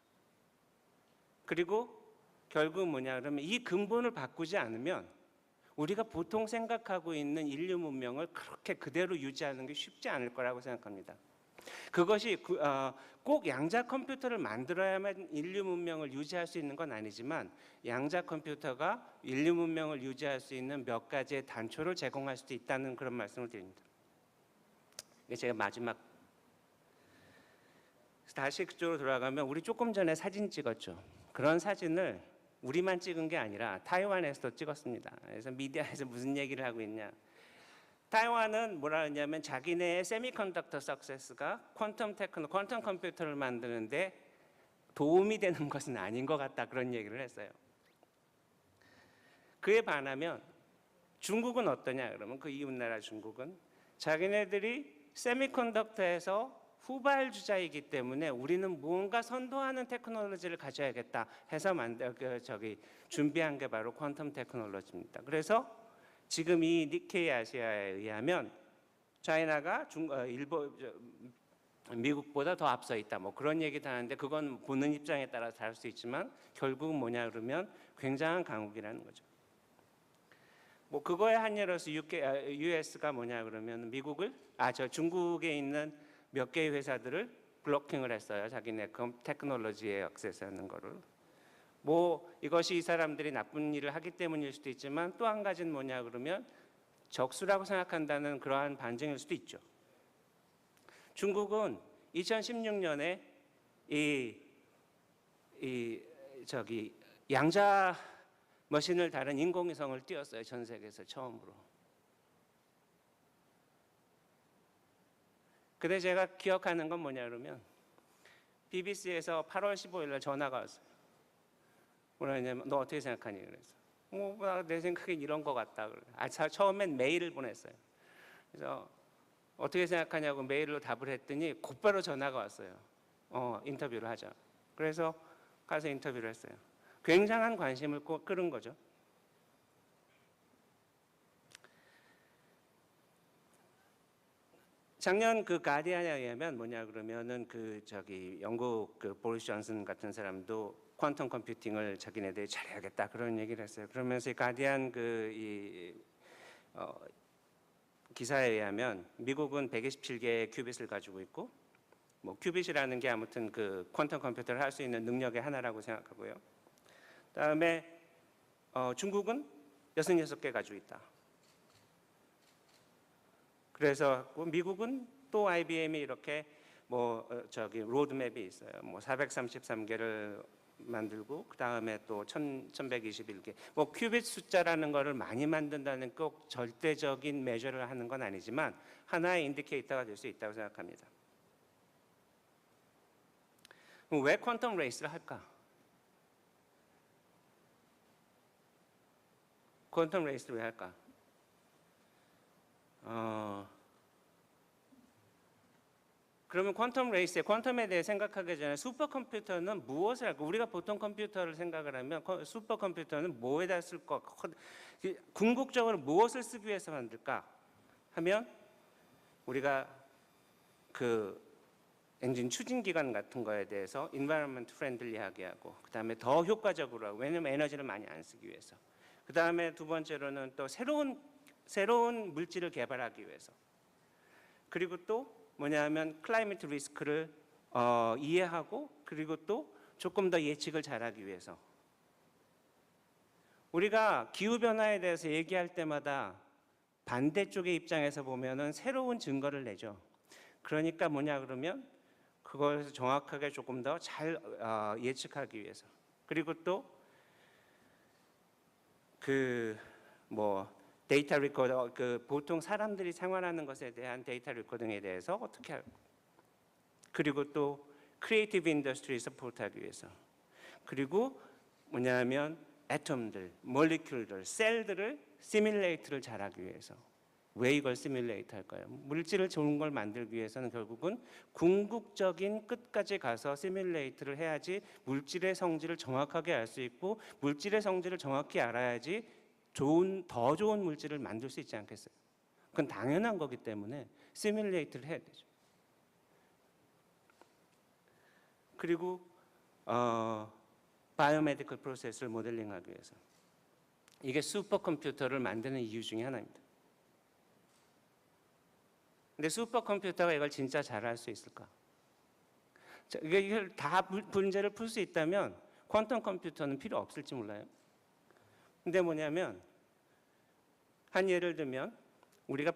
그리고 결국 뭐냐 그러면 이 근본을 바꾸지 않으면 우리가 보통 생각하고 있는 인류 문명을 그렇게 그대로 유지하는 게 쉽지 않을 거라고 생각합니다. 그것이 꼭 양자 컴퓨터를 만들어야만 인류 문명을 유지할 수 있는 건 아니지만 양자 컴퓨터가 인류 문명을 유지할 수 있는 몇 가지의 단초를 제공할 수도 있다는 그런 말씀을 드립니다. 이게 제가 마지막, 다시 그쪽으로 돌아가면 우리 조금 전에 사진 찍었죠. 그런 사진을 우리만 찍은 게 아니라 타이완에서도 찍었습니다. 그래서 미디어에서 무슨 얘기를 하고 있냐. 타이완은 뭐라 하냐면 자기네의 세미컨덕터 석세스가 퀀텀 컴퓨터를 만드는데 도움이 되는 것은 아닌 것 같다, 그런 얘기를 했어요. 그에 반하면 중국은 어떠냐 그러면 그 이웃나라 중국은 자기네들이 세미컨덕터에서 후발주자이기 때문에 우리는 무언가 선도하는 테크놀로지를 가져야겠다 해서 준비한 게 바로 퀀텀 테크놀로지입니다. 그래서 지금 이 니케이 아시아에 의하면 차이나가 미국보다 더 앞서 있다, 뭐 그런 얘기도 하는데 그건 보는 입장에 따라 다를 수 있지만 결국은 뭐냐 그러면 굉장한 강국이라는 거죠. 뭐 그거에 한예로서 US가 뭐냐 그러면 중국에 있는 몇 개의 회사들을 블로킹을 했어요. 자기네 테크놀로지에 액세스하는 거를. 뭐 이것이 이 사람들이 나쁜 일을 하기 때문일 수도 있지만 또 한 가지는 뭐냐 그러면 적수라고 생각한다는 그러한 반증일 수도 있죠. 중국은 2016년에 양자 머신을 다룬 인공위성을 띄웠어요. 전 세계에서 처음으로. 근데 제가 기억하는 건 뭐냐 그러면 BBC에서 8월 15일 날 전화가 왔어요. 뭐냐면 너 어떻게 생각하니? 그래서 내 생각엔 이런 거 같다. 처음엔 메일을 보냈어요. 그래서 어떻게 생각하냐고 메일로 답을 했더니 곧바로 전화가 왔어요. 인터뷰를 하자. 그래서 가서 인터뷰를 했어요. 굉장한 관심을 끌은 거죠. 작년 그 가디언에 의하면 뭐냐 그러면은 영국 보리스 존슨 같은 사람도 퀀텀 컴퓨팅을 자기네들이 잘해야겠다 그런 얘기를 했어요. 그러면서 이 가디언 기사에 의하면 미국은 127개의 큐빗을 가지고 있고, 뭐 큐빗이라는 게 아무튼 그 퀀텀 컴퓨터를 할 수 있는 능력의 하나라고 생각하고요. 그다음에 중국은 66개 가지고 있다. 그래서 미국은 또 IBM이 이렇게 로드맵이 있어요. 뭐 433개를 만들고 그 다음에 또 1121개. 뭐 큐빗 숫자라는 거를 많이 만든다는 꼭 절대적인 메저를 하는 건 아니지만 하나의 인디케이터가 될 수 있다고 생각합니다. 그럼 왜 퀀텀 레이스를 할까? 퀀텀 레이스를 왜 할까? 그러면 퀀텀 레이스에 퀀텀에 대해 생각하기 전에 슈퍼컴퓨터는 무엇을 할까? 우리가 보통 컴퓨터를 생각을 하면 슈퍼컴퓨터는 뭐에다 쓸 거? 궁극적으로 무엇을 쓰기 위해서 만들까? 하면 우리가 그 엔진 추진 기관 같은 거에 대해서 environment friendly하게 하고, 그다음에 더 효과적으로 하고, 왜냐면 에너지를 많이 안 쓰기 위해서. 그다음에 두 번째로는 또 새로운 물질을 개발하기 위해서. 그리고 또 뭐냐면 클라이메트 리스크를 이해하고, 그리고 또 조금 더 예측을 잘하기 위해서. 우리가 기후 변화에 대해서 얘기할 때마다 반대쪽의 입장에서 보면은 새로운 증거를 내죠. 그러니까 뭐냐 그러면 그것을 정확하게 조금 더 잘 예측하기 위해서. 그리고 또 그 뭐 데이터 리코더, 그 보통 사람들이 생활하는 것에 대한 데이터 리코딩에 대해서 어떻게 할까? 그리고 또 크리에이티브 인더스트리 서포트하기 위해서. 그리고 뭐냐면 애톰들, 몰리큘들, 셀들을 시뮬레이트를 잘하기 위해서. 왜 이걸 시뮬레이트 할까요? 물질을 좋은 걸 만들기 위해서는 결국은 궁극적인 끝까지 가서 시뮬레이트를 해야지 물질의 성질을 정확하게 알 수 있고, 물질의 성질을 정확히 알아야지 더 좋은 물질을 만들 수 있지 않겠어요? 그건 당연한 거기 때문에 시뮬레이트를 해야 되죠. 그리고 바이오메디컬 프로세스를 모델링하기 위해서. 이게 슈퍼컴퓨터를 만드는 이유 중에 하나입니다. 근데 슈퍼컴퓨터가 이걸 진짜 잘할 수 있을까? 이걸 다 문제를 풀 수 있다면 퀀텀 컴퓨터는 필요 없을지 몰라요. 근데 뭐냐면 한 예를 들면 우리가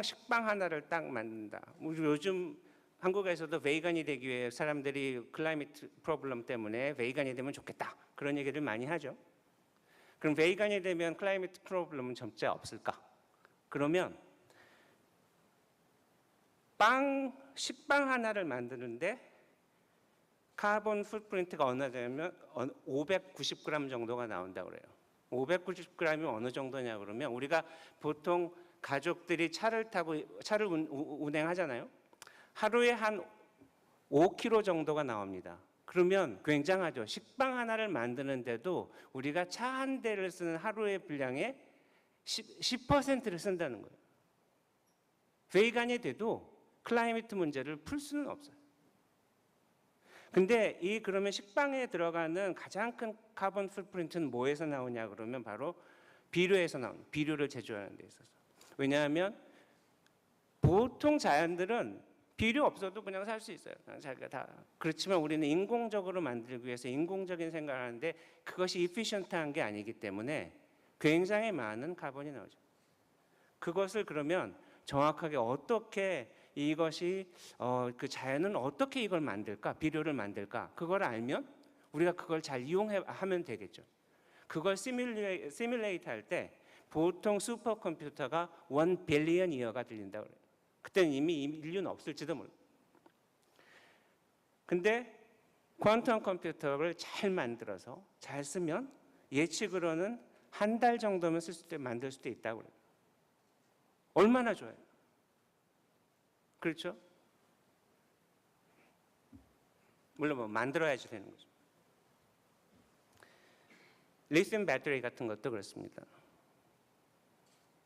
식빵 하나를 딱 만든다. 우리 요즘 한국에서도 베이간이 되기 위해 사람들이 클라이메트 프로블럼 때문에 베이간이 되면 좋겠다. 그런 얘기를 많이 하죠. 그럼 베이간이 되면 클라이메트 프로블럼은 진짜 없을까? 그러면 식빵 하나를 만드는데 카본 풀프린트가 어느 되면 590g 정도가 나온다고 그래요. 590g이 어느 정도냐 그러면 우리가 보통 가족들이 차를 운행하잖아요. 하루에 한 5km 정도가 나옵니다. 그러면 굉장하죠. 식빵 하나를 만드는데도 우리가 차 한 대를 쓰는 하루의 분량의 10%를 쓴다는 거예요. 베이간이 돼도 클라이메트 문제를 풀 수는 없어요. 근데 그러면 식빵에 들어가는 가장 큰 카본 풀프린트는 뭐에서 나오냐 그러면 바로 비료에서 나옵니다. 비료를 제조하는 데 있어서. 왜냐하면 보통 자연들은 비료 없어도 그냥 살 수 있어요. 자기가 다. 그렇지만 우리는 인공적으로 만들기 위해서 인공적인 생각을 하는데 그것이 이피션트한 게 아니기 때문에 굉장히 많은 카본이 나오죠. 그것을 그러면 정확하게 어떻게 이것이 그 자연은 어떻게 이걸 만들까? 비료를 만들까? 그걸 알면 우리가 그걸 잘 이용하면 되겠죠. 그걸 시뮬레이트 할 때 보통 슈퍼컴퓨터가 1 빌리언 이어가 들린다고 그래요. 그때는 이미 인류는 없을지도 몰라요. 근데 퀀텀 컴퓨터를 잘 만들어서 잘 쓰면 예측으로는 한 달 정도면 만들 수도 있다고 그래요. 얼마나 좋아요. 그렇죠? 물론 뭐 만들어야지 되는 거죠. 리튬 배터리 같은 것도 그렇습니다.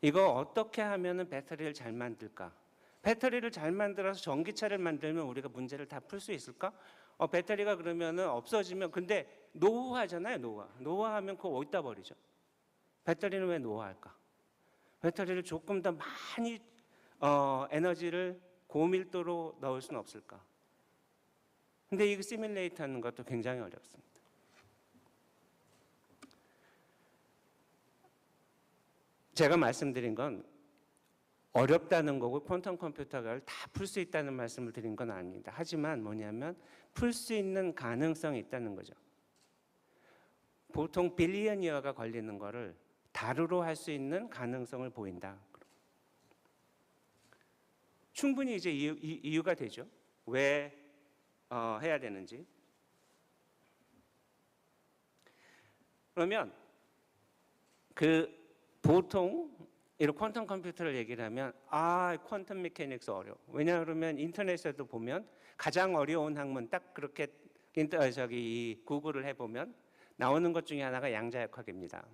이거 어떻게 하면은 배터리를 잘 만들까? 배터리를 잘 만들어서 전기차를 만들면 우리가 문제를 다 풀 수 있을까? 배터리가 그러면은 없어지면, 근데 노후화잖아요, 노후화. 노후화하면 그거 어디다 버리죠? 배터리는 왜 노후화할까? 배터리를 조금 더 많이 에너지를 고밀도로 넣을 수는 없을까? 근데 이거 시뮬레이트 하는 것도 굉장히 어렵습니다. 제가 말씀드린 건 어렵다는 거고 퀀텀 컴퓨터를 다 풀 수 있다는 말씀을 드린 건 아닙니다. 하지만 뭐냐면 풀 수 있는 가능성이 있다는 거죠. 보통 빌리언 이어가 걸리는 거를 다루로 할 수 있는 가능성을 보인다. 충분히 이제 이유가 되죠. 왜 해야 되는지. 그러면 보통 이런 퀀텀 컴퓨터를 얘기를 하면 퀀텀 메카닉스 어려워. 왜냐 그러면 인터넷에도 보면 가장 어려운 학문 딱 그렇게 이 구글을 해보면 나오는 것 중에 하나가 양자역학입니다.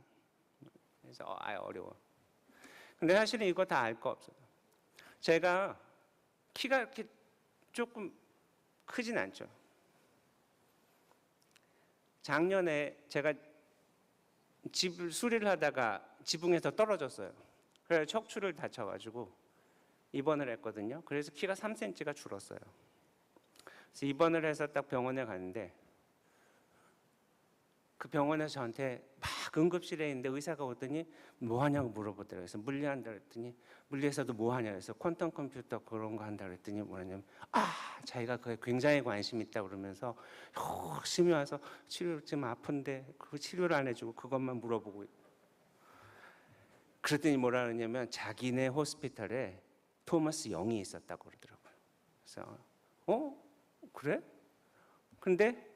그래서 어려워. 근데 사실은 이거 다 알 거 없어요. 제가 키가 이렇게 조금 크진 않죠. 작년에 제가 집을 수리를 하다가 지붕에서 떨어졌어요. 그래서 척추를 다쳐가지고 입원을 했거든요. 그래서 키가 3cm가 줄었어요. 그래서 입원을 해서 딱 병원에 갔는데 그 병원에서 저한테 막 응급실에 있는데 의사가 오더니 뭐 하냐고 물어보더라고요. 그래서 물리한다 그랬더니 물리에서도 뭐 하냐 그래서 퀀텀 컴퓨터 그런 거 한다 그랬더니 뭐냐면 자기가 그게 굉장히 관심 있다 그러면서 열심히 와서 치료 좀 아픈데 그 치료를 안 해주고 그것만 물어보고 그랬더니 뭐라 그러냐면 자기네 호스피털에 토마스 영이 있었다고 그러더라고요. 그래서 그래? 근데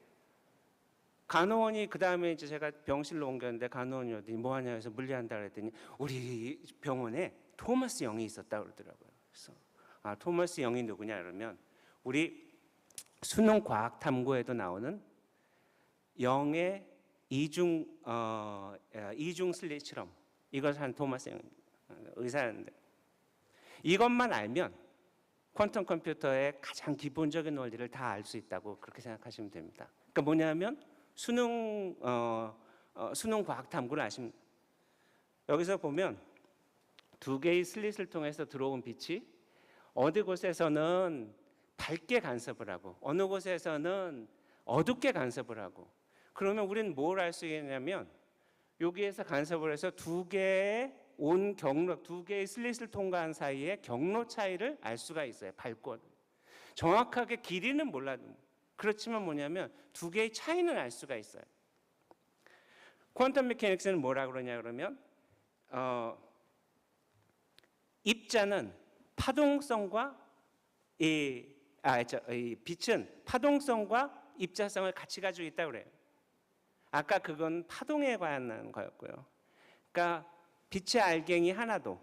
간호원이 그 다음에 이제 제가 병실로 옮겼는데 간호원이 오더니 뭐 하냐 해서 물리한다 그랬더니 우리 병원에 토마스 영이 있었다 그러더라고요. 그래서 토마스 영이 누구냐 그러면 우리 수능 과학 탐구에도 나오는 영의 이중 슬릿 실험 이걸 한 토마스 영 의사였는데 이것만 알면 퀀텀 컴퓨터의 가장 기본적인 원리를 다 알 수 있다고 그렇게 생각하시면 됩니다. 그러니까 뭐냐면 수능 과학 탐구를 아시면 여기서 보면 두 개의 슬릿을 통해서 들어온 빛이 어느 곳에서는 밝게 간섭을 하고 어느 곳에서는 어둡게 간섭을 하고 그러면 우리는 뭘 알 수 있냐면 여기에서 간섭을 해서 두 개의 두 개의 슬릿을 통과한 사이에 경로 차이를 알 수가 있어요. 밝고 정확하게 길이는 몰라도 그렇지만 뭐냐면 두 개의 차이는 알 수가 있어요. 퀀텀 메카닉스는 뭐라 그러냐 그러면 입자는 파동성과 이 빛은 파동성과 입자성을 같이 가지고 있다고 그래요. 아까 그건 파동에 관한 거였고요. 그러니까 빛의 알갱이 하나도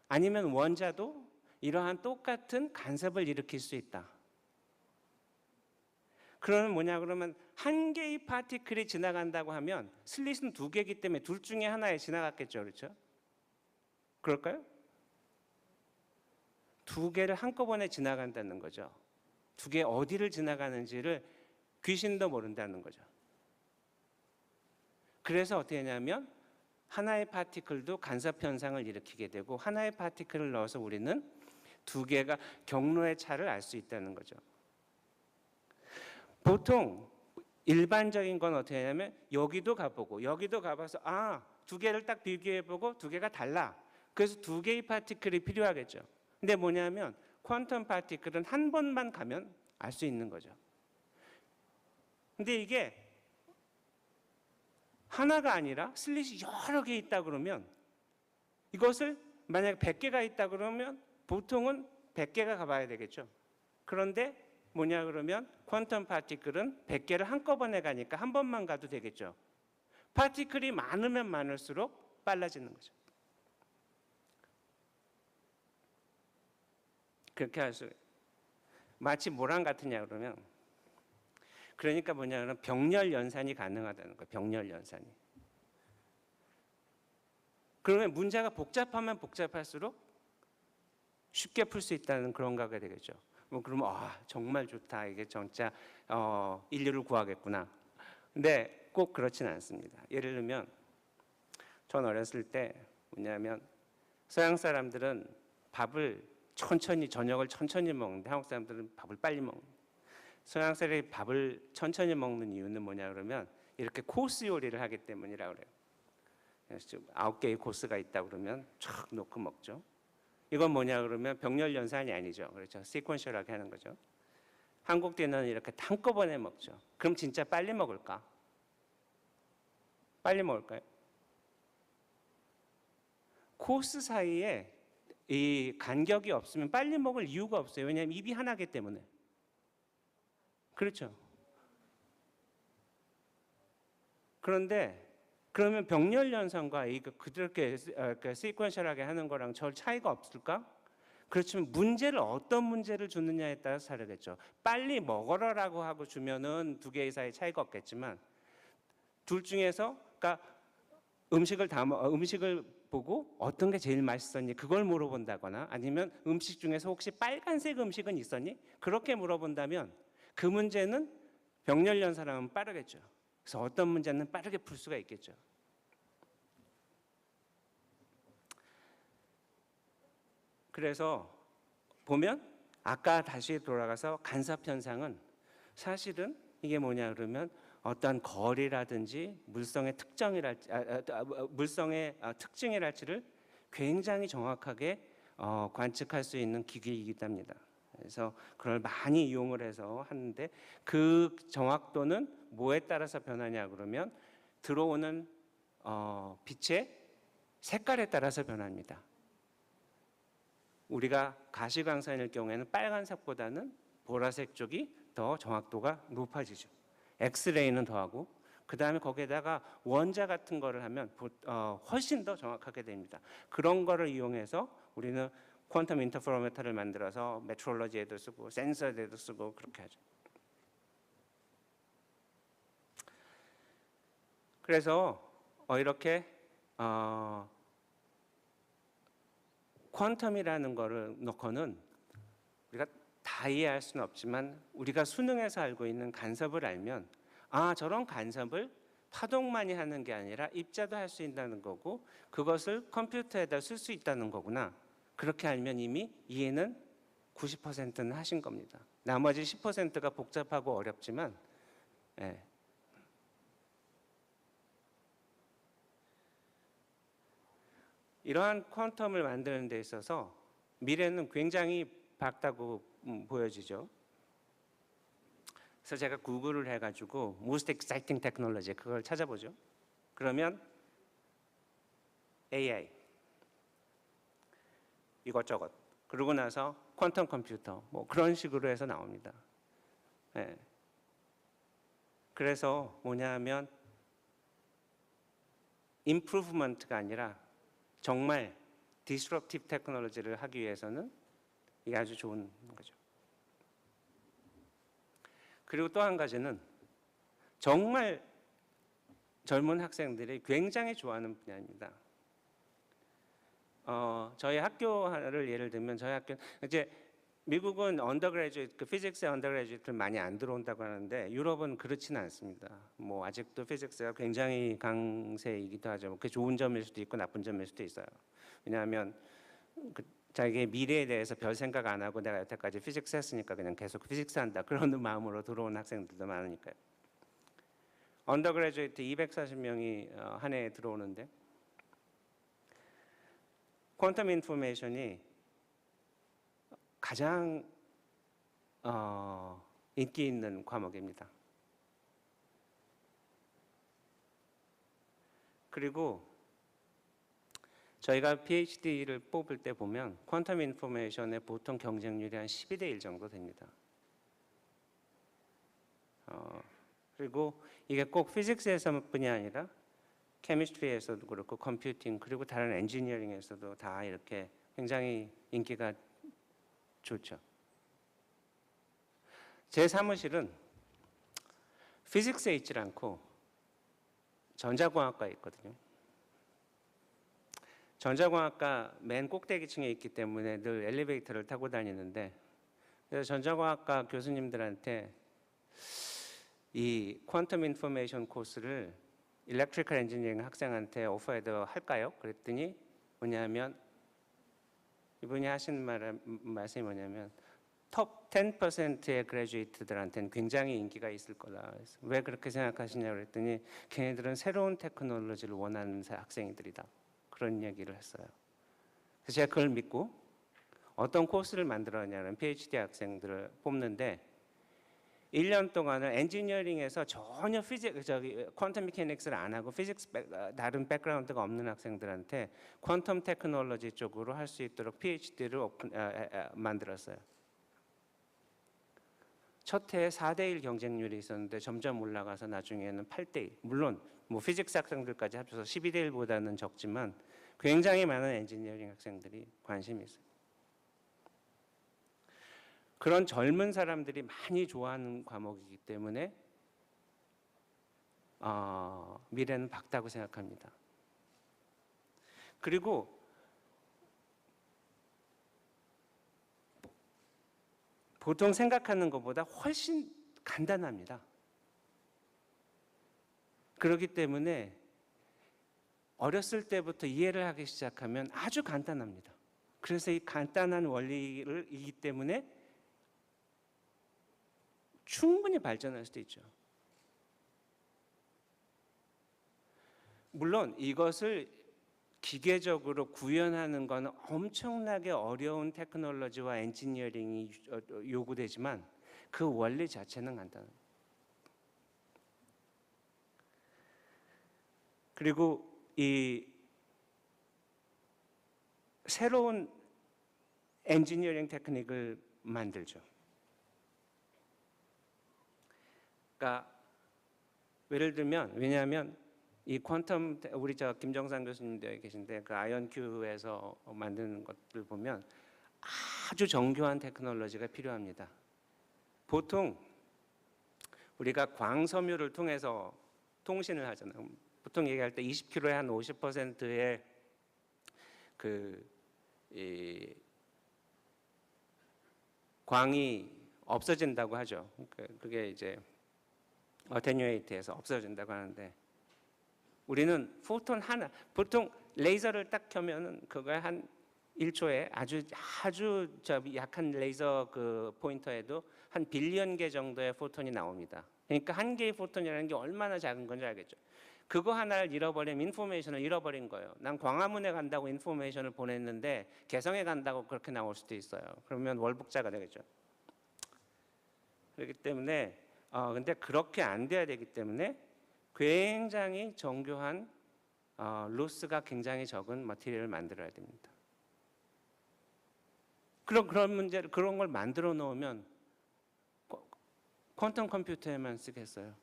아니면 원자도 이러한 똑같은 간섭을 일으킬 수 있다. 그러면 뭐냐 그러면 한 개의 파티클이 지나간다고 하면 슬릿은 두 개이기 때문에 둘 중에 하나에 지나갔겠죠. 그렇죠? 그럴까요? 두 개를 한꺼번에 지나간다는 거죠. 두 개 어디를 지나가는지를 귀신도 모른다는 거죠. 그래서 어떻게 하냐면 하나의 파티클도 간섭 현상을 일으키게 되고 하나의 파티클을 넣어서 우리는 두 개가 경로의 차를 알 수 있다는 거죠. 보통 일반적인 건 어떻게 하냐면 여기도 가보고 여기도 가봐서 두 개를 딱 비교해보고 두 개가 달라. 그래서 두 개의 파티클이 필요하겠죠. 근데 뭐냐면 퀀텀 파티클은 한 번만 가면 알 수 있는 거죠. 근데 이게 하나가 아니라 슬릿이 여러 개 있다 그러면 이것을 만약에 100개가 있다 그러면 보통은 100개가 가봐야 되겠죠. 그런데 뭐냐 그러면 퀀텀 파티클은 100개를 한꺼번에 가니까 한 번만 가도 되겠죠. 파티클이 많으면 많을수록 빨라지는 거죠. 그렇게 할 수 마치 뭐랑 같으냐 그러면 그러니까 뭐냐 그러면 병렬 연산이 가능하다는 거예요. 병렬 연산이. 그러면 문제가 복잡하면 복잡할수록 쉽게 풀 수 있다는 그런 거가 되겠죠. 그러면 정말 좋다. 이게 진짜 인류를 구하겠구나. 근데 꼭 그렇지는 않습니다. 예를 들면 전 어렸을 때 뭐냐면 서양 사람들은 밥을 저녁을 천천히 먹는데 한국 사람들은 밥을 빨리 먹는. 서양 사람이 밥을 천천히 먹는 이유는 뭐냐 그러면 이렇게 코스 요리를 하기 때문이라고 그래요. 그래서 9개의 코스가 있다 그러면 쫙 놓고 먹죠. 이건 뭐냐 그러면 병렬 연산이 아니죠. 그렇죠. 시퀀셜하게 하는 거죠. 한국 때는 이렇게 한꺼번에 먹죠. 그럼 진짜 빨리 먹을까? 빨리 먹을까요? 코스 사이에 이 간격이 없으면 빨리 먹을 이유가 없어요. 왜냐하면 입이 하나기 때문에. 그렇죠. 그런데 그러면 병렬 연산과 이거 그렇게 시퀀셜하게 하는 거랑 별 차이가 없을까? 그렇지만 문제를 어떤 문제를 주느냐에 따라서 다르겠죠. 빨리 먹어라라고 하고 주면은 두 개 사이 차이가 없겠지만 둘 중에서 그러니까 음식을 보고 어떤 게 제일 맛있었니 그걸 물어본다거나 아니면 음식 중에서 혹시 빨간색 음식은 있었니 그렇게 물어본다면 그 문제는 병렬 연산하면 빠르겠죠. 그래서 어떤 문제는 빠르게 풀 수가 있겠죠. 그래서 보면 아까 다시 돌아가서 간섭 현상은 사실은 이게 뭐냐 그러면 어떤 거리라든지 물성의 특징이랄지를 굉장히 정확하게 관측할 수 있는 기기이기도 합니다. 그래서 그걸 많이 이용을 해서 하는데 그 정확도는 뭐에 따라서 변하냐 그러면 들어오는 빛의 색깔에 따라서 변합니다. 우리가 가시광선일 경우에는 빨간색보다는 보라색 쪽이 더 정확도가 높아지죠. 엑스레이는 더하고 그 다음에 거기에다가 원자 같은 거를 하면 훨씬 더 정확하게 됩니다. 그런 거를 이용해서 우리는 퀀텀 인터페로미터를 만들어서 메트롤러지에도 쓰고 센서에도 쓰고 그렇게 하죠. 그래서 이렇게 퀀텀이라는 거를 놓고는 우리가 다 이해할 수는 없지만 우리가 수능에서 알고 있는 간섭을 알면 저런 간섭을 파동만이 하는 게 아니라 입자도 할 수 있다는 거고 그것을 컴퓨터에다 쓸 수 있다는 거구나. 그렇게 알면 이미 이해는 90%는 하신 겁니다. 나머지 10%가 복잡하고 어렵지만 이러한 퀀텀을 만드는 데 있어서 미래는 굉장히 밝다고 보여지죠. 그래서 제가 구글을 해가지고 Most Exciting Technology 그걸 찾아보죠. 그러면 AI 이것저것 그러고 나서 퀀텀 컴퓨터 뭐 그런 식으로 해서 나옵니다. 그래서 뭐냐면 임프루브먼트가 아니라 정말 디스럽티브 테크놀로지를 하기 위해서는 이게 아주 좋은 거죠. 그리고 또 한 가지는 정말 젊은 학생들이 굉장히 좋아하는 분야입니다. 저희 학교를 예를 들면 저희 학교 이제 미국은 언더그래주에이트 피직스의 언더그래주에이트를 많이 안 들어온다고 하는데 유럽은 그렇지는 않습니다. 뭐 아직도 피직스가 굉장히 강세이기도 하죠. 그게 좋은 점일 수도 있고 나쁜 점일 수도 있어요. 왜냐하면 자기의 미래에 대해서 별 생각 안 하고 내가 여태까지 피직스 했으니까 그냥 계속 피직스 한다 그런 마음으로 들어온 학생들도 많으니까요. 언더그래주에이트 240명이 한 해에 들어오는데 퀀텀 인포메이션이 가장 인기 있는 과목입니다. 그리고 저희가 PhD를 뽑을 때 보면 퀀텀 인포메이션의 보통 경쟁률이 한 12대 1 정도 됩니다. 그리고 이게 꼭 피직스에서뿐이 아니라 케미스트리에서도 그렇고 컴퓨팅 그리고 다른 엔지니어링에서도 다 이렇게 굉장히 인기가 좋죠. 제 사무실은 피직스에 있질 않고 전자공학과에 있거든요. 전자공학과 맨 꼭대기층에 있기 때문에 늘 엘리베이터를 타고 다니는데 그래서 전자공학과 교수님들한테 이 퀀텀 인포메이션 코스를 일렉트리컬 엔지니어링 학생한테 오퍼해도 할까요? 그랬더니 뭐냐면 이분이 하시는 말씀이 뭐냐면 톱 10%의 그래주에이트들한테는 굉장히 인기가 있을 거다. 그래서 왜 그렇게 생각하시냐고 그랬더니 걔네들은 새로운 테크놀로지를 원하는 학생들이다. 그런 얘기를 했어요. 그래서 제가 그걸 믿고 어떤 코스를 만들었냐면 PhD 학생들을 뽑는데 1년 동안은 엔지니어링에서 전혀 퀀텀 메카닉스를 안 하고 피직스 다른 백그라운드가 없는 학생들한테 퀀텀 테크놀로지 쪽으로 할 수 있도록 PhD를 만들었어요. 첫 해에 4대 1 경쟁률이 있었는데 점점 올라가서 나중에는 8대 1. 물론 뭐 피직스 학생들까지 합쳐서 12대 1보다는 적지만 굉장히 많은 엔지니어링 학생들이 관심이 있어요. 그런 젊은 사람들이 많이 좋아하는 과목이기 때문에 미래는 밝다고 생각합니다. 그리고 보통 생각하는 것보다 훨씬 간단합니다. 그렇기 때문에 어렸을 때부터 이해를 하기 시작하면 아주 간단합니다. 그래서 이 간단한 원리이기 때문에 충분히 발전할 수도 있죠. 물론 이것을 기계적으로 구현하는 건 엄청나게 어려운 테크놀로지와 엔지니어링이 요구되지만 그 원리 자체는 간단합니다. 그리고 이 새로운 엔지니어링 테크닉을 만들죠. 그러니까 예를 들면 왜냐하면 이 퀀텀 우리 저 김정상 교수님도 여기 계신데 그 아이언큐에서 만드는 것들 보면 아주 정교한 테크놀로지가 필요합니다. 보통 우리가 광섬유를 통해서 통신을 하잖아요. 보통 얘기할 때 20km에 한 50%의 이 광이 없어진다고 하죠. 그게 이제 어테뉴에이트해서 없어진다고 하는데 우리는 포톤 하나, 보통 레이저를 딱 켜면은 그거 한 1초에 아주 약한 레이저 그 포인터에도 한 빌리언 개 정도의 포톤이 나옵니다. 그러니까 한 개의 포톤이라는 게 얼마나 작은 건지 알겠죠. 그거 하나를 잃어버리면 인포메이션을 잃어버린 거예요. 난 광화문에 간다고 인포메이션을 보냈는데 개성에 간다고 그렇게 나올 수도 있어요. 그러면 월북자가 되겠죠. 그렇기 때문에 근데 그렇게 안 돼야 되기 때문에 굉장히 정교한 로스가 굉장히 적은 머티리얼을 만들어야 됩니다. 그런 문제를 그런 걸 만들어 놓으면 퀀텀 컴퓨터에만 쓰겠어요.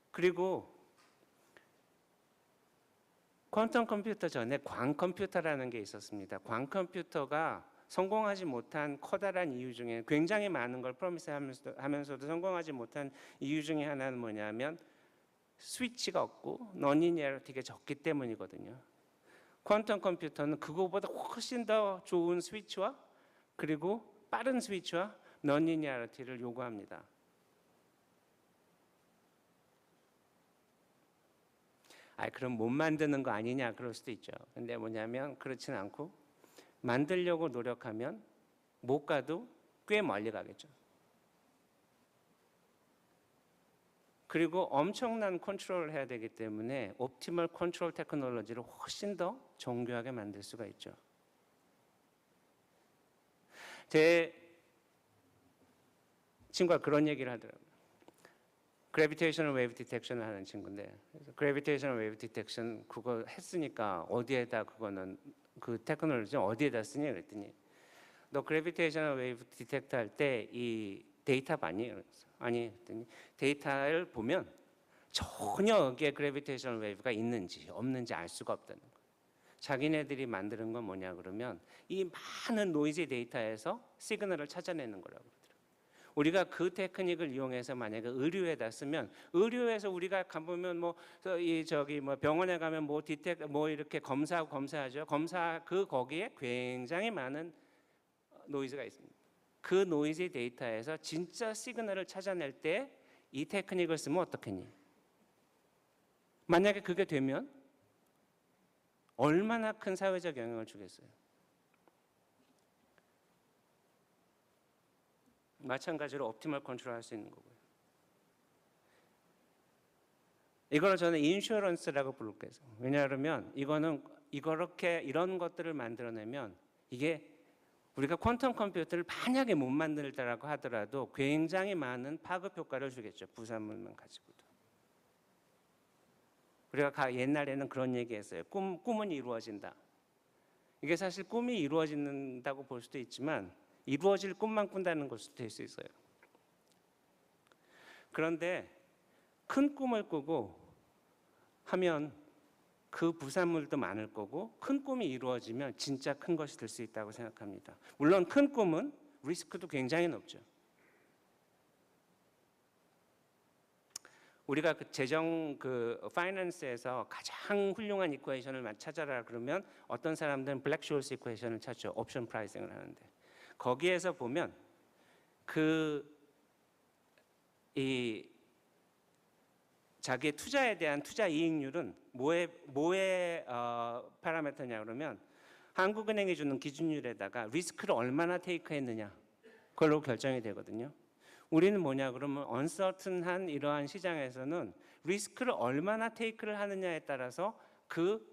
그리고 퀀텀 컴퓨터 전에 광 컴퓨터라는 게 있었습니다. 광 컴퓨터가 성공하지 못한 커다란 이유 중에 굉장히 많은 걸 프로미스하면서도 성공하지 못한 이유 중에 하나는 뭐냐면 스위치가 없고 너니니어리티가 적기 때문이거든요. 퀀텀 컴퓨터는 그거보다 훨씬 더 좋은 스위치와 그리고 빠른 스위치와 너니니어리티를 요구합니다. 그럼 못 만드는 거 아니냐 그럴 수도 있죠. 근데 뭐냐면 그렇진 않고 만들려고 노력하면 못 가도 꽤 멀리 가겠죠. 그리고 엄청난 컨트롤을 해야 되기 때문에 옵티멀 컨트롤 테크놀로지를 훨씬 더 정교하게 만들 수가 있죠. 제 친구가 그런 얘기를 하더라고요. 그래비테이셔널 웨이브 디텍션을 하는 친구인데 그래비테이셔널 웨이브 디텍션 그거 했으니까 어디에다 그거는 그 테크놀로지 어디에다 쓰냐 그랬더니 너 그래비테이셔널 웨이브 디텍터 할 때 이 데이터 봤니? 아니 했더니 데이터를 보면 전혀 여기에 그래비테이셔널 웨이브가 있는지 없는지 알 수가 없다는 거예요. 자기네들이 만드는 건 뭐냐 그러면 이 많은 노이즈 데이터에서 시그널을 찾아내는 거라고 그러더라고요. 우리가 그 테크닉을 이용해서 만약에 의료에다 쓰면 의료에서 우리가 가보면 뭐 병원에 가면 뭐 이렇게 검사하죠. 거기에 굉장히 많은 노이즈가 있습니다. 그 노이즈 데이터에서 진짜 시그널을 찾아낼 때 이 테크닉을 쓰면 어떻겠니? 만약에 그게 되면 얼마나 큰 사회적 영향을 주겠어요. 마찬가지로 옵티멀 컨트롤 할 수 있는 거고요. 이거를 저는 인슈어런스라고 부를게요. 왜냐하면 이런 것들을 만들어내면 이게 우리가 퀀텀 컴퓨터를 만약에 못 만들다라고 하더라도 굉장히 많은 파급 효과를 주겠죠. 부산물만 가지고도. 우리가 옛날에는 그런 얘기했어요. 꿈은 이루어진다. 이게 사실 꿈이 이루어진다고 볼 수도 있지만 이루어질 꿈만 꾼다는 걸 수도 될 수 있어요. 그런데 큰 꿈을 꾸고 하면 그 부산물도 많을 거고 큰 꿈이 이루어지면 진짜 큰 것이 될 수 있다고 생각합니다. 물론 큰 꿈은 리스크도 굉장히 높죠. 우리가 그 재정 파이낸스에서 가장 훌륭한 이퀘이션을 찾아라 그러면 어떤 사람들은 블랙쇼얼스 이퀘이션을 찾죠. 옵션 프라이싱을 하는데 거기에서 보면 이 자기의 투자에 대한 투자 이익률은 뭐의 파라미터냐 그러면 한국은행이 주는 기준율에다가 리스크를 얼마나 테이크했느냐 그걸로 결정이 되거든요. 우리는 뭐냐 그러면 언서튼한 이러한 시장에서는 리스크를 얼마나 테이크를 하느냐에 따라서 그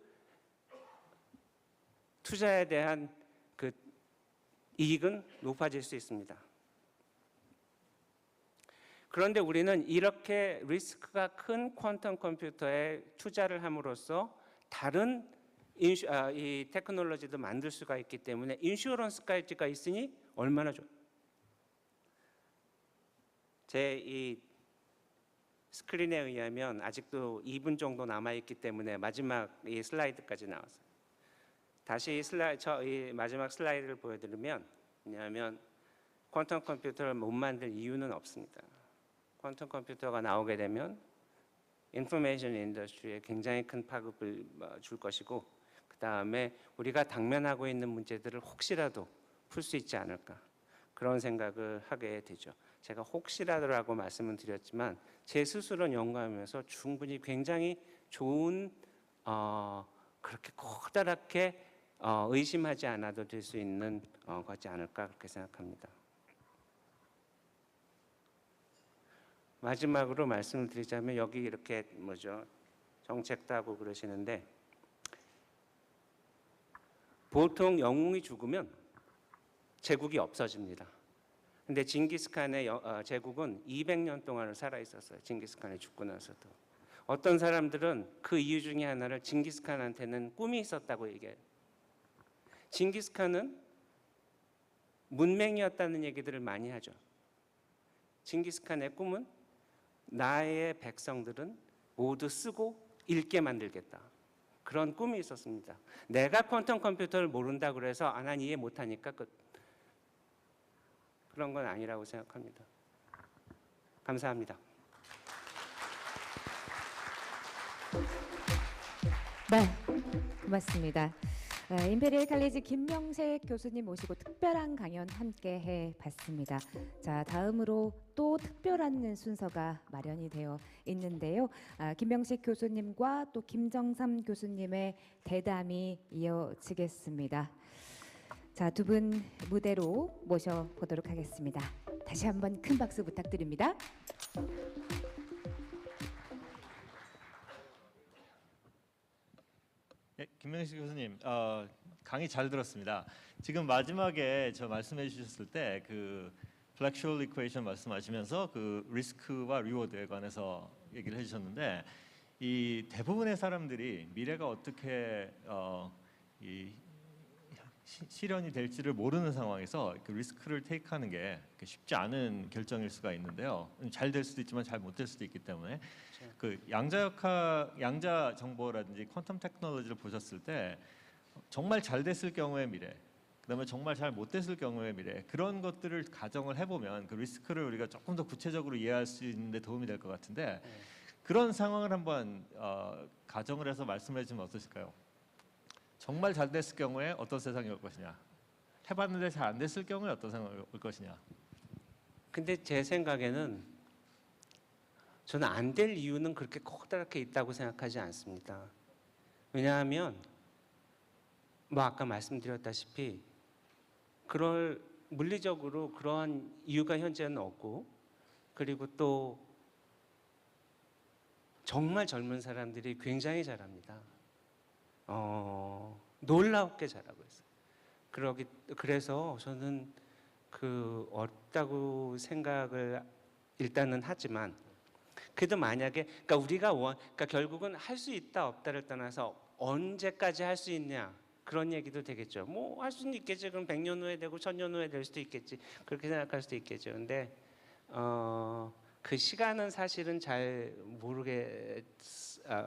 투자에 대한 그 이익은 높아질 수 있습니다. 그런데 우리는 이렇게 리스크가 큰 퀀텀 컴퓨터에 투자를 함으로써 다른 이 테크놀로지도 만들 수가 있기 때문에 인슈어런스까지가 있으니 얼마나 좋아요. 제 이 스크린에 의하면 아직도 2분 정도 남아 있기 때문에 마지막 이 슬라이드까지 나왔어요. 다시 이 마지막 슬라이드를 보여드리면 왜냐하면 퀀텀 컴퓨터를 못 만들 이유는 없습니다. 퀀텀 컴퓨터가 나오게 되면 인포메이션 인더스트리에 굉장히 큰 파급을 줄 것이고 그 다음에 우리가 당면하고 있는 문제들을 혹시라도 풀 수 있지 않을까 그런 생각을 하게 되죠. 제가 혹시라도라고 말씀을 드렸지만 제 스스로는 연구하면서 충분히 굉장히 좋은 그렇게 커다랗게 의심하지 않아도 될 수 있는 거지 않을까 그렇게 생각합니다. 마지막으로 말씀을 드리자면 여기 이렇게 정책도 하고 그러시는데 보통 영웅이 죽으면 제국이 없어집니다. 근데 징기스칸의 제국은 200년 동안을 살아 있었어요. 징기스칸이 죽고 나서도. 어떤 사람들은 그 이유 중에 하나를 징기스칸한테는 꿈이 있었다고 얘기해요. 징기스칸은 문맹이었다는 얘기들을 많이 하죠. 징기스칸의 꿈은 나의 백성들은 모두 쓰고 읽게 만들겠다. 그런 꿈이 있었습니다. 내가 퀀텀 컴퓨터를 모른다 그래서 난 이해 못하니까 그런 건 아니라고 생각합니다. 감사합니다. 네, 고맙습니다. 임페리얼 칼리지 김명색 교수님 모시고 특별한 강연 함께 해봤습니다. 자, 다음으로 또 특별한 순서가 마련이 되어 있는데요. 김명식 교수님과 또 김정삼 교수님의 대담이 이어지겠습니다. 자, 두 분 무대로 모셔보도록 하겠습니다. 다시 한번 큰 박수 부탁드립니다. 네, 김명식 교수님, 강의 잘 들었습니다. 지금 마지막에 저 말씀해 주셨을 때 그 블랙쇼얼 이퀘이션 말씀하시면서 그 리스크와 리워드에 관해서 얘기를 해주셨는데 이 대부분의 사람들이 미래가 어떻게 실현이 될지를 모르는 상황에서 그 리스크를 테이크하는 게 쉽지 않은 결정일 수가 있는데요. 잘 될 수도 있지만 잘 못 될 수도 있기 때문에 그 양자 정보라든지 퀀텀 테크놀로지를 보셨을 때 정말 잘 됐을 경우의 미래, 그다음에 정말 잘 못 됐을 경우의 미래 그런 것들을 가정을 해보면 그 리스크를 우리가 조금 더 구체적으로 이해할 수 있는 데 도움이 될 것 같은데 그런 상황을 한번 가정을 해서 말씀해 주면 어떠실까요? 정말 잘 됐을 경우에 어떤 세상이 올 것이냐, 해봤는데 잘 안 됐을 경우에 어떤 상황이 올 것이냐. 근데 제 생각에는 저는 안 될 이유는 그렇게 커다랗게 있다고 생각하지 않습니다. 왜냐하면 아까 말씀드렸다시피 물리적으로 그러한 이유가 현재는 없고 그리고 또 정말 젊은 사람들이 굉장히 잘합니다. 놀랍게 잘하고 있어요. 그래서 저는 없다고 생각을 일단은 하지만 그래도 만약에 그러니까 결국은 할 수 있다 없다를 떠나서 언제까지 할 수 있냐 그런 얘기도 되겠죠. 할 수는 있겠지. 그럼 100년 후에 되고 1000년 후에 될 수도 있겠지. 그렇게 생각할 수도 있겠죠. 근데 그 시간은 사실은 잘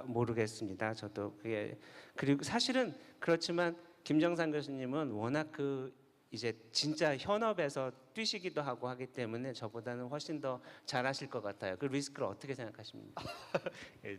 모르겠습니다. 저도 그게 그리고 사실은 그렇지만 김정상 교수님은 워낙 그 이제 진짜 현업에서 뛰시기도 하고 하기 때문에 저보다는 훨씬 더 잘하실 것 같아요. 그 리스크를 어떻게 생각하십니까? 예,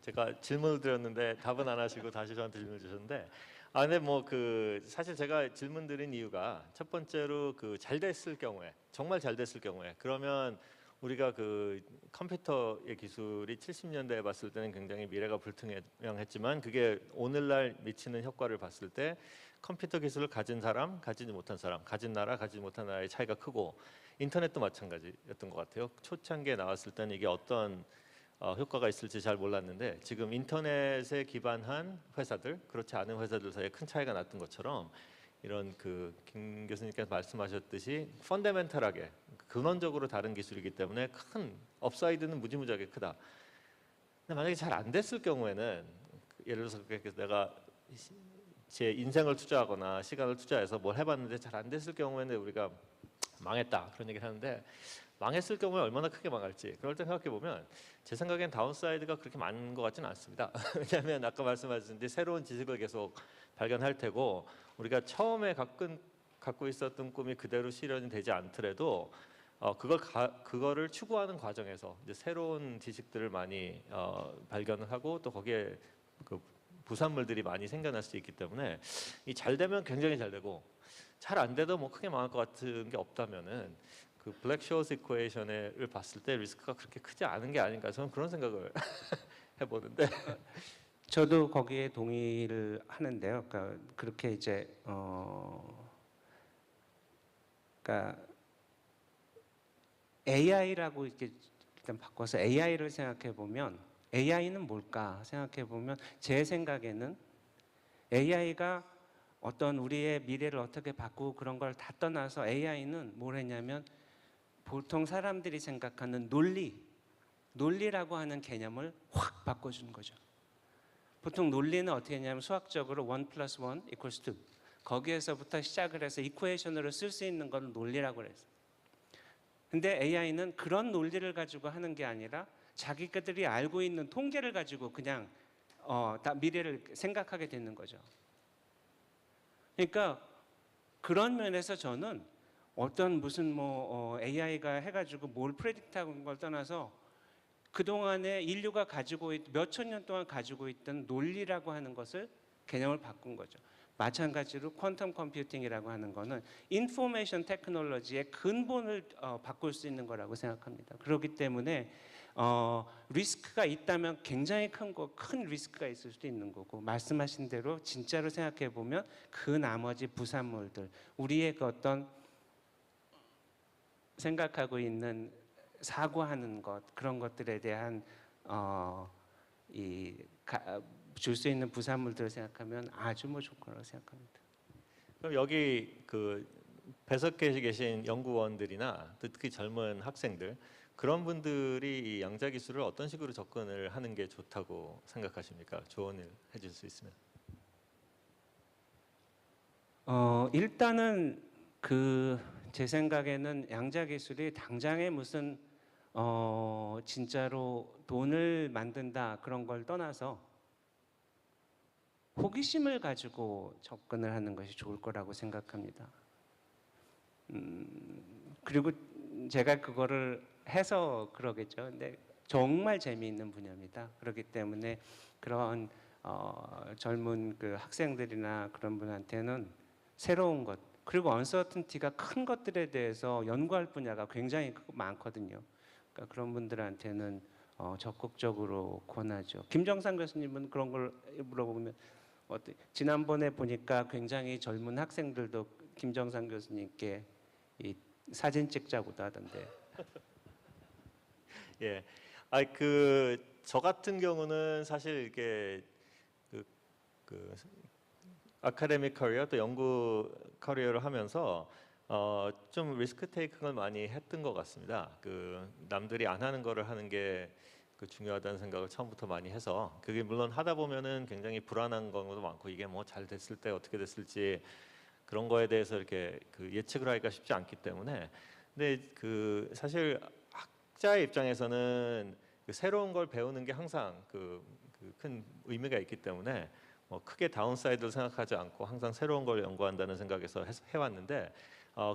제가 질문을 드렸는데 답은 안 하시고 다시 저한테 질문을 주셨는데 근데 뭐 그 사실 제가 질문 드린 이유가 첫 번째로 그 잘 됐을 경우에 정말 잘 됐을 경우에 그러면 우리가 그 컴퓨터의 기술이 70년대에 봤을 때는 굉장히 미래가 불투명했지만 그게 오늘날 미치는 효과를 봤을 때 컴퓨터 기술을 가진 사람, 가지지 못한 사람, 가진 나라, 가지지 못한 나라의 차이가 크고 인터넷도 마찬가지였던 것 같아요. 초창기에 나왔을 때는 이게 어떤 효과가 있을지 잘 몰랐는데 지금 인터넷에 기반한 회사들, 그렇지 않은 회사들 사이에 큰 차이가 났던 것처럼 이런 그 김 교수님께서 말씀하셨듯이 펀더멘탈하게 근원적으로 다른 기술이기 때문에 큰 업사이드는 무지무지하게 크다. 근데 만약에 잘 안 됐을 경우에는 예를 들어서 내가 제 인생을 투자하거나 시간을 투자해서 뭘 해봤는데 잘 안 됐을 경우에는 우리가 망했다 그런 얘기를 하는데 망했을 경우에 얼마나 크게 망할지 그럴 때 생각해 보면 제 생각엔 다운사이드가 그렇게 많은 것 같지는 않습니다. 왜냐하면 아까 말씀하셨는데 새로운 지식을 계속 발견할 테고 우리가 처음에 갖고 있었던 꿈이 그대로 실현이 되지 않더라도 그거를 추구하는 과정에서 이제 새로운 지식들을 많이 발견을 하고 또 거기에 그 부산물들이 많이 생겨날 수 있기 때문에 이 잘 되면 굉장히 잘 되고 잘 안 돼도 뭐 크게 망할 것 같은 게 없다면은 그 블랙쇼스 이퀘이션을 봤을 때 리스크가 그렇게 크지 않은 게 아닌가 저는 그런 생각을 해보는데 저도 거기에 동의를 하는데요. 그러니까 그렇게 이제 그러니까 AI라고 이렇게 일단 바꿔서 AI를 생각해 보면 AI는 뭘까 생각해 보면 제 생각에는 AI가 어떤 우리의 미래를 어떻게 바꾸고 그런 걸 다 떠나서 AI는 뭘 했냐면 보통 사람들이 생각하는 논리라고 하는 개념을 확 바꿔주는 거죠. 보통 논리는 어떻게 했냐면 수학적으로 1 + 1 = 2 거기에서부터 시작을 해서 이퀘이션으로 쓸 수 있는 건 논리라고 그랬어요. 근데 AI는 그런 논리를 가지고 하는 게 아니라 자기들이 알고 있는 통계를 가지고 그냥 다 미래를 생각하게 되는 거죠. 그러니까 그런 면에서 저는 어떤 무슨 AI가 해가지고 뭘 프레딕트하는 걸 떠나서 그동안에 인류가 가지고 몇천 년 동안 가지고 있던 논리라고 하는 것을 개념을 바꾼 거죠. 마찬가지로 퀀텀 컴퓨팅이라고 하는 거는 인포메이션 테크놀로지의 근본을 바꿀 수 있는 거라고 생각합니다. 그렇기 때문에 리스크가 있다면 굉장히 큰 리스크가 있을 수도 있는 거고 말씀하신 대로 진짜로 생각해 보면 그 나머지 부산물들 우리의 그 어떤 생각하고 있는 사고하는 것 그런 것들에 대한 줄 수 있는 부산물들을 생각하면 아주 좋을 거라고 생각합니다. 그럼 여기 그 배석해 계신 연구원들이나 특히 젊은 학생들 그런 분들이 이 양자 기술을 어떤 식으로 접근을 하는 게 좋다고 생각하십니까? 조언을 해줄 수 있으면. 일단은 제 생각에는 양자 기술이 당장에 무슨 진짜로 돈을 만든다 그런 걸 떠나서 호기심을 가지고 접근을 하는 것이 좋을 거라고 생각합니다. 그리고 제가 그거를 해서 그러겠죠. 근데 정말 재미있는 분야입니다. 그렇기 때문에 그런 젊은 그 학생들이나 그런 분한테는 새로운 것 그리고 언서튼티가 큰 것들에 대해서 연구할 분야가 굉장히 많거든요. 그러니까 그런 분들한테는 적극적으로 권하죠. 김정상 교수님은 그런 걸 물어보면 지난번에 보니까 굉장히 젊은 학생들도 김정상 교수님께 이 사진 찍자고도 하던데. 예, 저 같은 경우는 사실 이게 그 아카데믹 커리어 또 연구 커리어를 하면서 좀 리스크 테이킹을 많이 했던 것 같습니다. 그 남들이 안 하는 거를 하는 게 중요하다는 생각을 처음부터 많이 해서 그게 물론 하다 보면은 굉장히 불안한 경우도 많고 이게 뭐 잘 됐을 때 어떻게 됐을지 그런 거에 대해서 이렇게 예측을 하기가 쉽지 않기 때문에 근데 사실 학자의 입장에서는 그 새로운 걸 배우는 게 항상 그 큰 의미가 있기 때문에 뭐 크게 다운사이드를 생각하지 않고 항상 새로운 걸 연구한다는 생각에서 해왔는데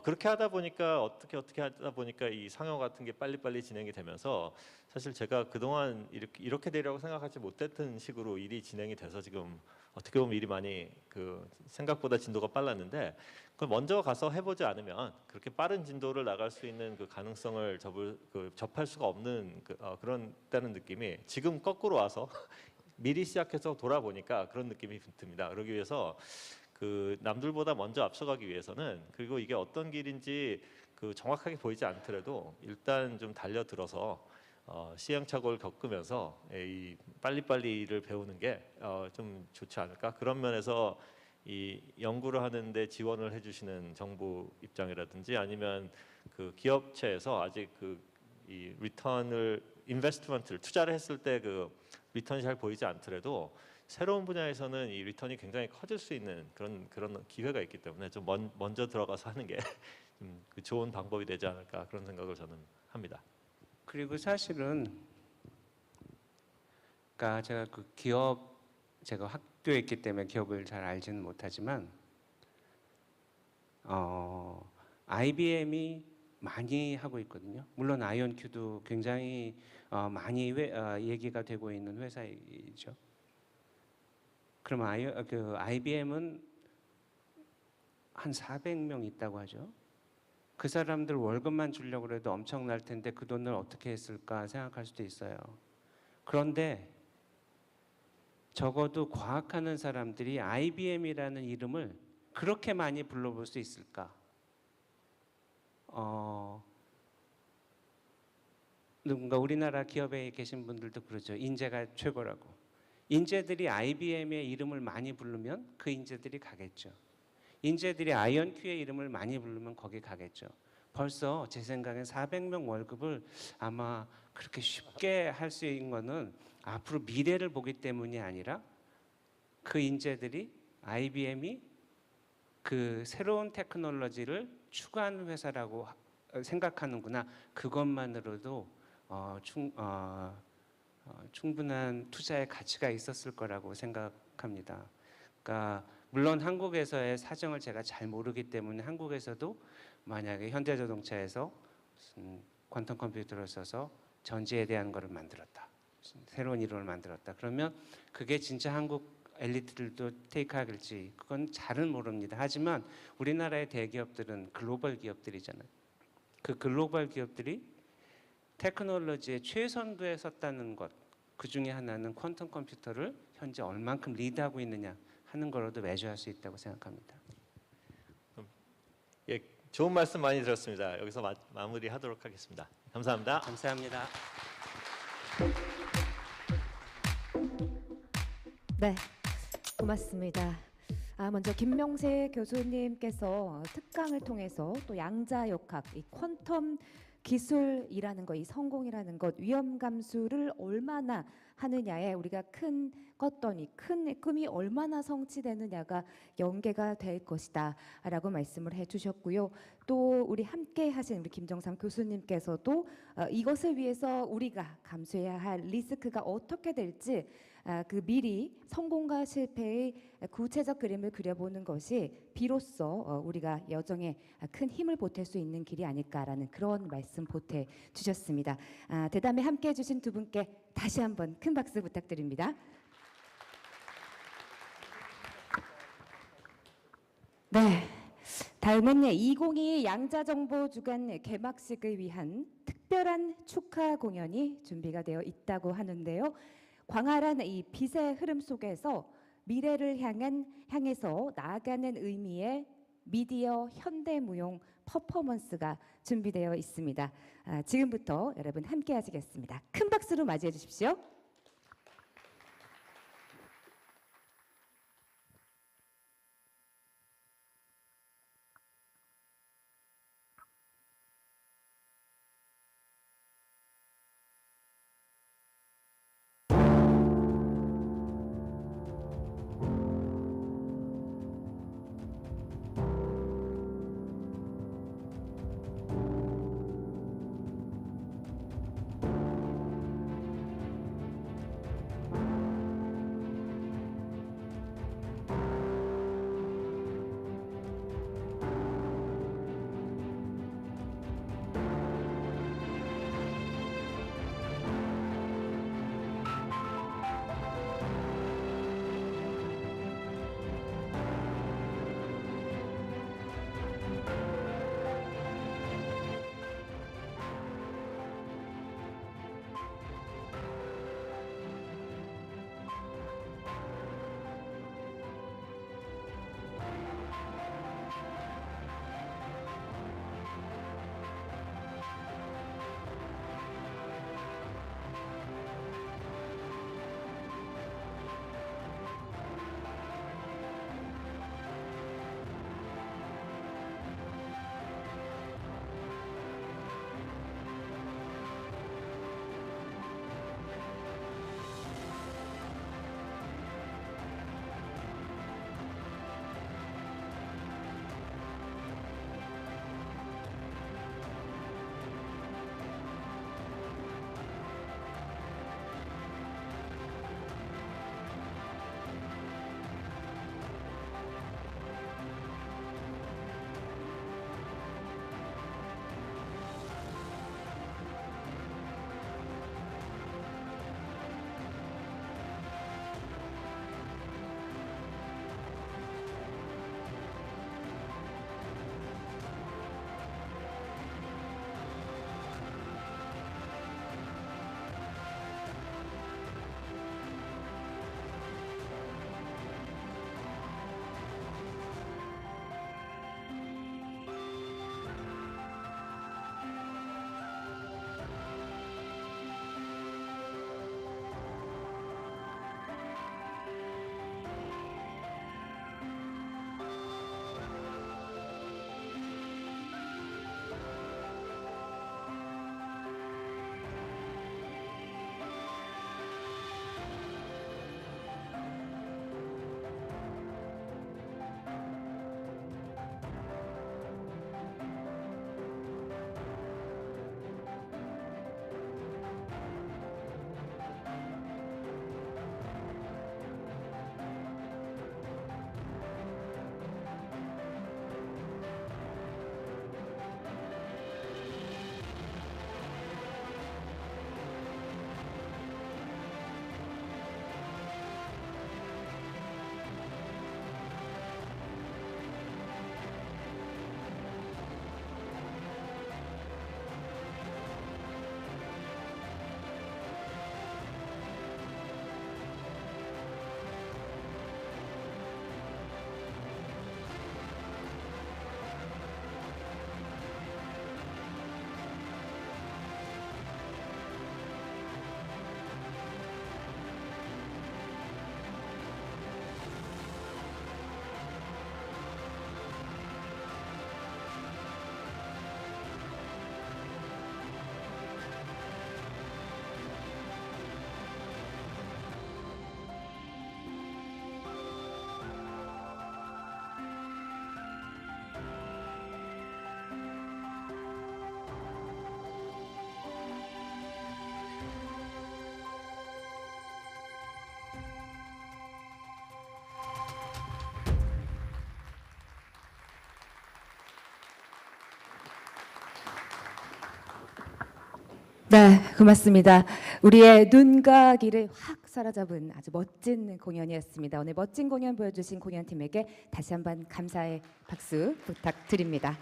그렇게 하다 보니까 어떻게 하다 보니까 이 상영 같은 게 빨리빨리 진행이 되면서 사실 제가 그동안 이렇게 되리라고 생각하지 못했던 식으로 일이 진행이 돼서 지금 어떻게 보면 일이 많이 그 생각보다 진도가 빨랐는데 그걸 먼저 가서 해보지 않으면 그렇게 빠른 진도를 나갈 수 있는 그 가능성을 접할 수가 없는 그런 다는 느낌이 지금 거꾸로 와서 미리 시작해서 돌아보니까 그런 느낌이 듭니다. 그러기 위해서 그 남들보다 먼저 앞서가기 위해서는 그리고 이게 어떤 길인지 그 정확하게 보이지 않더라도 일단 좀 달려들어서 시행착오를 겪으면서 이 빨리빨리를 배우는 게 좀 좋지 않을까 그런 면에서 이 연구를 하는데 지원을 해주시는 정부 입장이라든지 아니면 그 기업체에서 아직 이 리턴을 인베스트먼트를 투자를 했을 때 그 리턴이 잘 보이지 않더라도 새로운 분야에서는 이 리턴이 굉장히 커질 수 있는 그런 기회가 있기 때문에 좀 먼저 들어가서 하는 게 좀 좋은 방법이 되지 않을까 그런 생각을 저는 합니다. 그리고 사실은 그러니까 제가 학교에 있기 때문에 기업을 잘 알지는 못하지만 IBM이 많이 하고 있거든요. 물론 아이언큐도 굉장히 많이 얘기가 되고 있는 회사이죠. 그럼 IBM은 한 400명 있다고 하죠. 그 사람들 월급만 주려고 해도 엄청날 텐데 그 돈을 어떻게 했을까 생각할 수도 있어요. 그런데 적어도 과학하는 사람들이 IBM이라는 이름을 그렇게 많이 불러볼 수 있을까? 누군가 우리나라 기업에 계신 분들도 그러죠. 인재가 최고라고. 인재들이 IBM의 이름을 많이 부르면 그 인재들이 가겠죠. 인재들이 아이언큐의 이름을 많이 부르면 거기 가겠죠. 벌써 제 생각엔 400명 월급을 아마 그렇게 쉽게 할 수 있는 거는 앞으로 미래를 보기 때문이 아니라 그 인재들이 IBM이 그 새로운 테크놀로지를 추구하는 회사라고 생각하는구나. 그것만으로도 충분한 투자의 가치가 있었을 거라고 생각합니다. 그러니까 물론 한국에서의 사정을 제가 잘 모르기 때문에 한국에서도 만약에 현대자동차에서 퀀텀 컴퓨터를 써서 전지에 대한 거를 만들었다. 새로운 이론을 만들었다. 그러면 그게 진짜 한국 엘리트들도 테이크하길지 그건 잘은 모릅니다. 하지만 우리나라의 대기업들은 글로벌 기업들이잖아요. 그 글로벌 기업들이 테크놀로지의 최선두에 섰다는 것, 그 중에 하나는 퀀텀 컴퓨터를 현재 얼만큼 리드하고 있느냐 하는 거로도 매주할 수 있다고 생각합니다. 예, 좋은 말씀 많이 들었습니다. 여기서 마무리하도록 하겠습니다. 감사합니다. 감사합니다. 네, 고맙습니다. 먼저 김명세 교수님께서 특강을 통해서 또 양자역학, 이 퀀텀 기술이라는 것, 이 성공이라는 것, 위험 감수를 얼마나 하느냐에 우리가 큰 껐더니 큰 꿈이 얼마나 성취되느냐가 연계가 될 것이다 라고 말씀을 해주셨고요. 또 우리 함께 하신 우리 김정삼 교수님께서도 이것을 위해서 우리가 감수해야 할 리스크가 어떻게 될지 그 미리 성공과 실패의 구체적 그림을 그려보는 것이 비로소 우리가 여정에 큰 힘을 보탤 수 있는 길이 아닐까라는 그런 말씀 보태 주셨습니다. 대담에 함께해 주신 두 분께 다시 한번 큰 박수 부탁드립니다. 네, 다음은 2022 양자정보주간 개막식을 위한 특별한 축하 공연이 준비가 되어 있다고 하는데요. 광활한 이 빛의 흐름 속에서 미래를 향해서 나아가는 의미의 미디어 현대무용 퍼포먼스가 준비되어 있습니다. 지금부터 여러분 함께 하시겠습니다. 큰 박수로 맞이해 주십시오. 네, 고맙습니다. 우리의 눈과 귀를 확 사로잡은 아주 멋진 공연이었습니다. 오늘 멋진 공연 보여주신 공연팀에게 다시 한번 감사의 박수 부탁드립니다.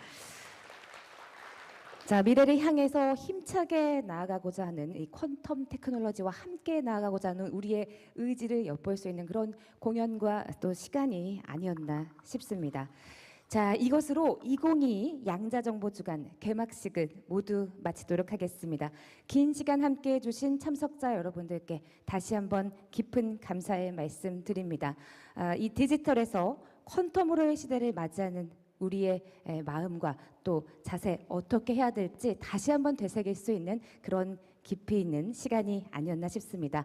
자, 미래를 향해서 힘차게 나아가고자 하는 이 퀀텀 테크놀로지와 함께 나아가고자 하는 우리의 의지를 엿볼 수 있는 그런 공연과 또 시간이 아니었나 싶습니다. 자, 이것으로 2022 양자정보주간 개막식을 모두 마치도록 하겠습니다. 긴 시간 함께해 주신 참석자 여러분들께 다시 한번 깊은 감사의 말씀 드립니다. 이 디지털에서 퀀텀으로의 시대를 맞이하는 우리의 마음과 또 자세 어떻게 해야 될지 다시 한번 되새길 수 있는 그런 깊이 있는 시간이 아니었나 싶습니다.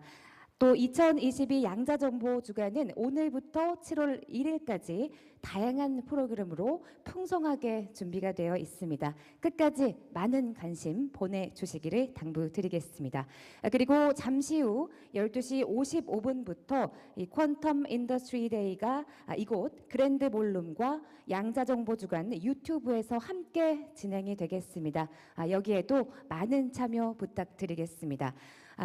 또 2022 양자정보주간은 오늘부터 7월 1일까지 다양한 프로그램으로 풍성하게 준비가 되어 있습니다. 끝까지 많은 관심 보내주시기를 당부드리겠습니다. 그리고 잠시 후 12시 55분부터 이 퀀텀 인더스트리 데이가 이곳 그랜드 볼룸과 양자정보주간 유튜브에서 함께 진행이 되겠습니다. 여기에도 많은 참여 부탁드리겠습니다.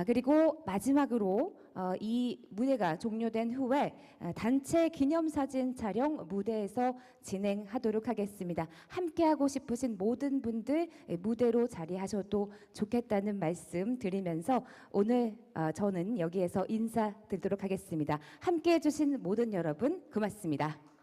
그리고 마지막으로 이 무대가 종료된 후에 단체 기념사진 촬영 무대에서 진행하도록 하겠습니다. 함께하고 싶으신 모든 분들 무대로 자리하셔도 좋겠다는 말씀 드리면서 오늘 저는 여기에서 인사드리도록 하겠습니다. 함께해 주신 모든 여러분 고맙습니다.